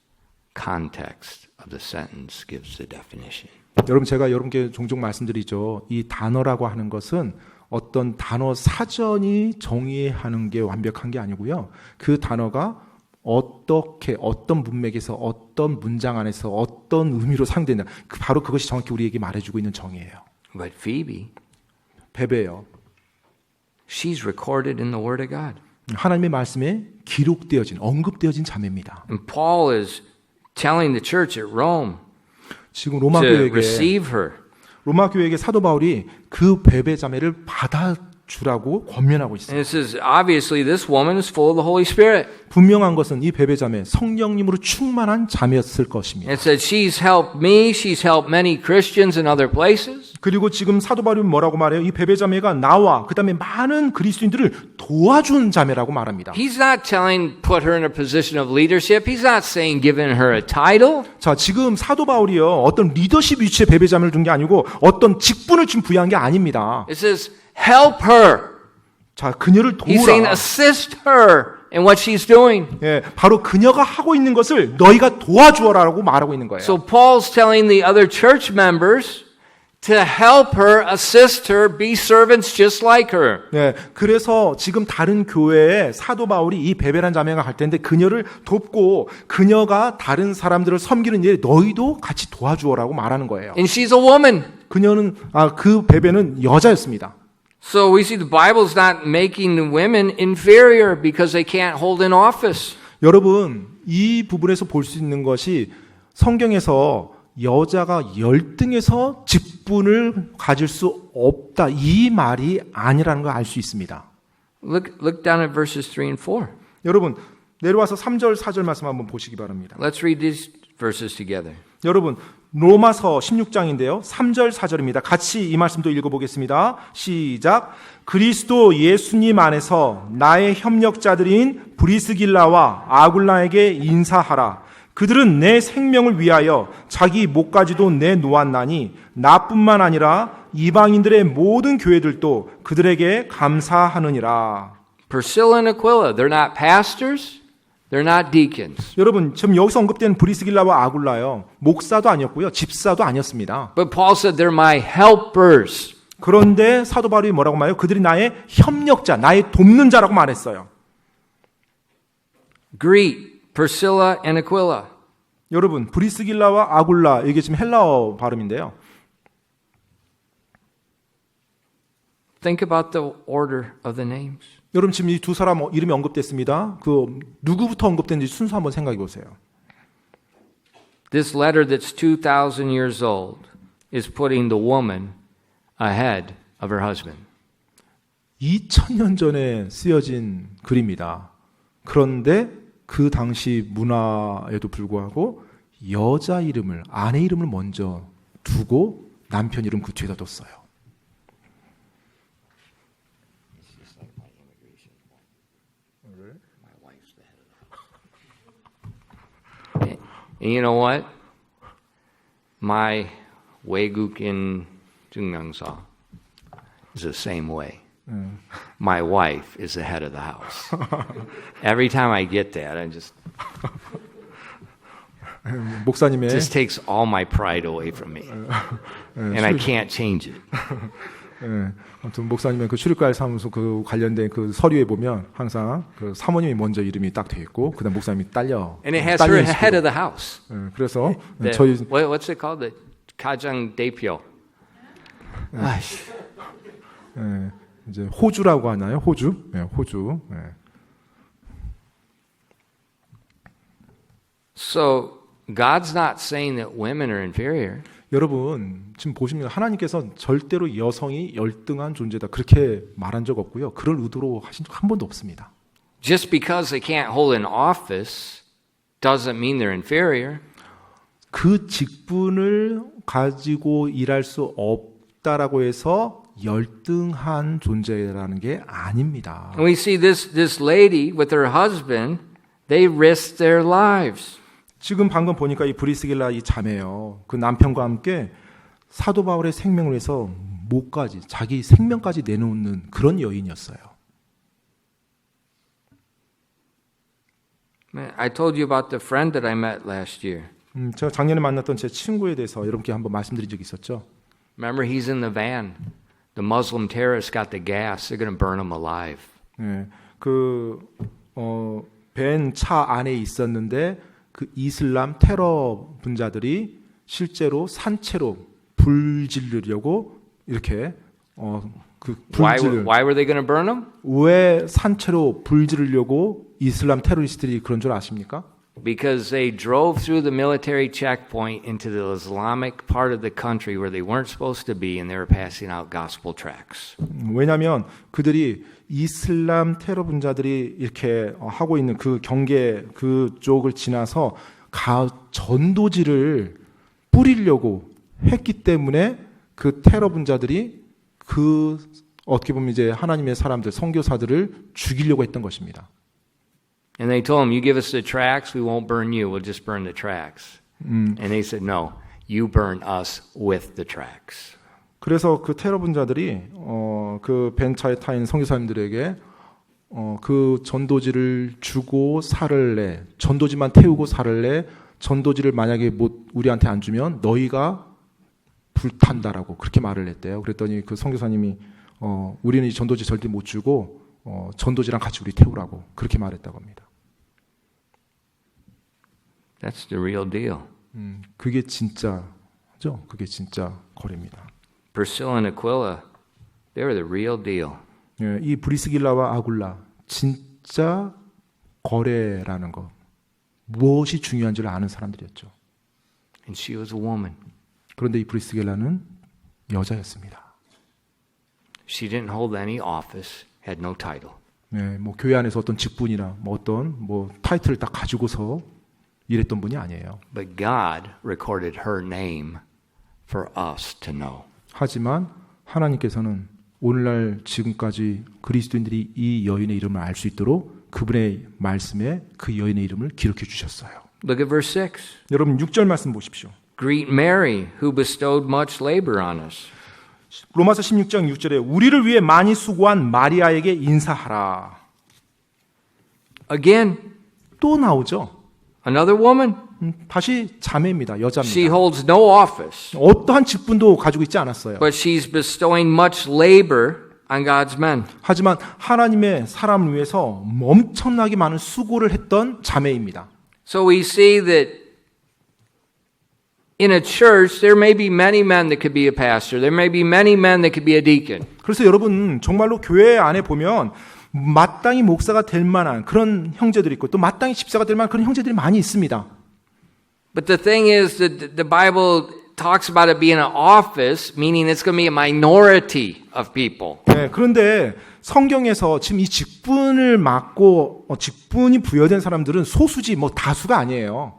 Context of the sentence gives the definition. 여러분, 제가 여러분께 종종 말씀드리죠. 이 단어라고 하는 것은 어떤 단어 사전이 정의하는 게 완벽한 게 아니고요. 그 단어가 어떻게 어떤 문맥에서 어떤 문장 안에서 어떤 의미로 사용된다. 바로 그것이 정확히 우리에게 말해주고 있는 정의예요. But Phoebe, 베베요. she's recorded in the Word of God. 하나님의 말씀에 기록되어진, 언급되어진 자매입니다. And Paul is telling the church at Rome 지금 로마 to 교회에게 receive her. 로마 교회에게 사도 바울이 그 베베 자매를 받아주라고 권면하고 있어요. And it says, obviously, this woman is full of the Holy Spirit. 분명한 것은 이 베베 자매 성령님으로 충만한 자매였을 것입니다. It says, she's helped me, she's helped many Christians in other places. 그리고 지금 사도 바울이 뭐라고 말해요? 이 베베 자매가 나와 그다음에 많은 그리스도인들을 도와준 자매라고 말합니다. He's not telling put her in a position of leadership. He's not saying giving her a title. 자, 지금 사도 바울이요, 어떤 리더십 위치에 베베 자매를 둔 게 아니고 어떤 직분을 지금 부여한 게 아닙니다. It says, help her. 자, 그녀를 He's saying 도우라. assist her in what she's doing. 예, 바로 그녀가 하고 있는 것을 너희가 도와주어라라고 말하고 있는 거예요. So Paul's telling the other church members to help her, assist her, be servants just like her. 네, 그래서 지금 다른 교회에 사도 바울이 이 베베란 자매가 갈 텐데 그녀를 돕고 그녀가 다른 사람들을 섬기는 일에 너희도 같이 도와주어라고 말하는 거예요. And she's a woman. 그녀는 그 베베는 여자였습니다. So we see the Bible's not making the women inferior because they can't hold an office. 여러분, 이 부분에서 볼 수 있는 것이 성경에서 여자가 열등해서 직분을 가질 수 없다, 이 말이 아니라는 걸 알 수 있습니다. Look down at verses 3 and 4. 여러분, 내려와서 3절, 4절 말씀 한번 보시기 바랍니다. Let's read these verses together. 여러분, 로마서 16장인데요. 3절, 4절입니다. 같이 이 말씀도 읽어보겠습니다. 시작. 그리스도 예수님 안에서 나의 협력자들인 브리스길라와 아굴라에게 인사하라. 그들은 내 생명을 위하여 자기 목까지도 내놓았나니 나뿐만 아니라 이방인들의 모든 교회들도 그들에게 감사하느니라. Priscilla and Aquila, they're not pastors, They're not deacons. 여러분, 지금 여기서 언급된 브리스길라와 아굴라요. 목사도 아니었고요. 집사도 아니었습니다. But Paul said they're my helpers. 그런데 사도 바울이 뭐라고 말해요? 그들이 나의 협력자, 나의 돕는 자라고 말했어요. Greet Priscilla and Aquila. 여러분, 브리스길라와 아굴라, 이게 지금 헬라어 발음인데요. Think about the order of the names. 여러분, 지금 이 두 사람 이름이 언급됐습니다. 그 누구부터 언급됐는지 순서 한번 생각해 보세요. This letter that's 2,000 years old is putting the woman ahead of her husband. 2000년 전에 쓰여진 글입니다. 그런데 그 당시 문화에도 불구하고 여자 이름을, 아내 이름을 먼저 두고 남편 이름 그 뒤에다 뒀어요. And you know what? My 외국인 증명서 is the same way. My wife is the head of the house. Every time I get that, I just 목사님의 just takes all my pride away from me, and I can't change it. 아무튼 목사님의 그 출입과일 사무소 그 관련된 그 서류에 보면 항상 그 사모님이 먼저 이름이 딱 돼 있고 그다음 목사님이 딸려. And it has her head of the house. 그래서 The, 저희 what's it called? The 가장 대표. 이제 호주라고 하나요? 호주, 호주. So God's not saying that women are inferior. 여러분 지금 보시면 하나님께서 절대로 여성이 열등한 존재다 그렇게 말한 적 없고요. 그런 의도로 하신 적 한 번도 없습니다. Just because they can't hold an office doesn't mean they're inferior. 그 직분을 가지고 일할 수 없다라고 해서 열등한 존재라는 게 아닙니다. And we see this lady with her husband, they risked their lives. 지금 방금 보니까 이 브리스길라 이 자매요. 그 남편과 함께 사도 바울의 생명을 위해서 목까지 자기 생명까지 내놓는 그런 여인이었어요. I told you about the friend that I met last year. 제가 작년에 만났던 제 친구에 대해서 여러분께 한번 말씀드린 적이 있었죠. Remember, he's in the van. The Muslim terrorists got the gas. They're going to burn him alive. 벤 차 안에 있었는데 그 이슬람 테러 분자들이 실제로 산채로 불 지르려고 이렇게 그 불지를 Why were they going to burn him? 왜 산채로 불 지르려고 이슬람 테러리스트들이 그런 줄 아십니까? Because they drove through the military checkpoint into the Islamic part of the country where they weren't supposed to be, and they were passing out gospel tracts. 왜냐하면 그들이 이슬람 테러 분자들이 이렇게 하고 있는 그 경계 그쪽을 지나서 전도지를 뿌리려고 했기 때문에 그 테러 분자들이 그 어떻게 보면 이제 하나님의 사람들 선교사들을 죽이려고 했던 것입니다. And they told him, you give us the tracts, we won't burn you, we'll just burn the tracts. And they said, no, you burn us with the tracts. 그래서 그 테러 분자들이 그 벤차에 타인 선교사님들에게 그 전도지를 주고 살을 내, 전도지만 태우고 살을 내, 전도지를 만약에 우리한테 안 주면 너희가 불탄다라고 그렇게 말을 했대요. 그랬더니 그 선교사님이 우리는 이 전도지 절대 못 주고 전도지랑 같이 우리 태우라고 그렇게 말했다고 합니다. That's the real deal. 그게 진짜죠. 그게 진짜 거래입니다. Priscilla and Aquila, they were the real deal. 이 브리스길라와 아굴라 진짜 거래라는 것 무엇이 중요한지를 아는 사람들이었죠. And she was a woman. 그런데 이 브리스길라는 여자였습니다. She didn't hold any office, had no title. 뭐 교회 안에서 어떤 직분이나 어떤 타이틀을 딱 가지고서 일했던 분이 아니에요. But God recorded her name for us to know. 하지만 하나님께서는 오늘날 지금까지 그리스도인들이 이 여인의 이름을 알 수 있도록 그분의 말씀에 그 여인의 이름을 기록해 주셨어요. Look at verse 6. 여러분 6절 말씀 보십시오. Greet Mary, who bestowed much labor on us. 로마서 16장 6절에 우리를 위해 많이 수고한 마리아에게 인사하라. Again, 또 나오죠. Another woman. 다시 자매입니다. She 여자입니다. holds no office, 어떠한 직분도 가지고 있지 않았어요. but she's bestowing much labor on God's men. 하지만 하나님의 사람을 위해서 엄청나게 많은 수고를 했던 자매입니다. So we see that in a church, there may be many men that could be a pastor. There may be many men that could be a deacon. 그래서 여러분 정말로 교회 안에 보면 마땅히 목사가 될 만한 그런 형제들이 있고 또 마땅히 집사가 될 만한 그런 형제들이 많이 있습니다. But the thing is that the Bible talks about it being an office, meaning it's going to be a minority of people. 네, 그런데 성경에서 지금 이 직분을 맡고 직분이 부여된 사람들은 소수지 뭐 다수가 아니에요.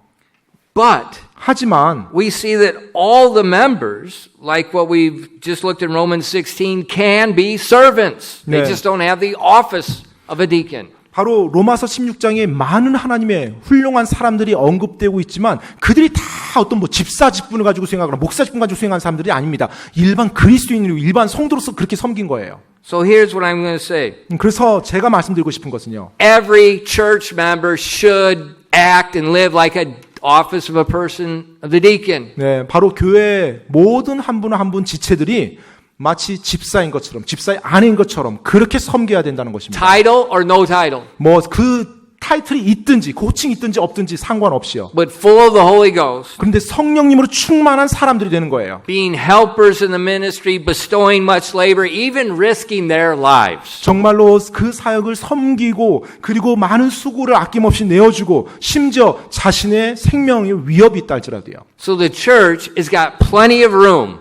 But 하지만 we see that all the members, like what we've just looked in Romans 16, can be servants. They 네. just don't have the office of a deacon. 바로 로마서 16장에 많은 하나님의 훌륭한 사람들이 언급되고 있지만 그들이 다 어떤 뭐 집사 직분을 가지고 수행하거나 목사 직분 가지고 수행한 사람들이 아닙니다. 일반 그리스도인이고 일반 성도로서 그렇게 섬긴 거예요. So here's what I'm going to say. 그래서 제가 말씀드리고 싶은 것은요. Every church member should act and live like a office of a person of the deacon. 네, 바로 교회 모든 한 분 한 분 지체들이 마치 집사인 것처럼 집사의 아내인 것처럼 그렇게 섬겨야 된다는 것입니다. Title or no title, 뭐 그 타이틀이 있든지 고칭이 있든지 없든지 상관없이요. but full of the Holy Ghost. 그런데 성령님으로 충만한 사람들이 되는 거예요. Being helpers in the ministry, bestowing much labor, even risking their lives. 정말로 그 사역을 섬기고 그리고 많은 수고를 아낌없이 내어주고 심지어 자신의 생명의 위협이 있다 할지라도요. So the church has got plenty of room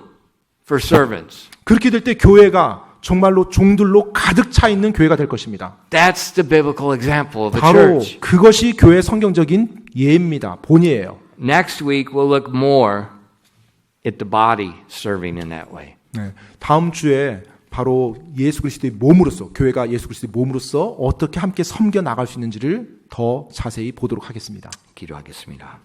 for servants. 그렇게 될 때 교회가 정말로 종들로 가득 차 있는 교회가 될 것입니다. That's the biblical example of a 바로 church. 그것이 교회의 성경적인 예입니다. 본이에요. Next week we'll look more at the body serving in that way. 네, 다음 주에 바로 예수 그리스도의 몸으로서 교회가 예수 그리스도의 몸으로서 어떻게 함께 섬겨 나갈 수 있는지를 더 자세히 보도록 하겠습니다. 기도하겠습니다.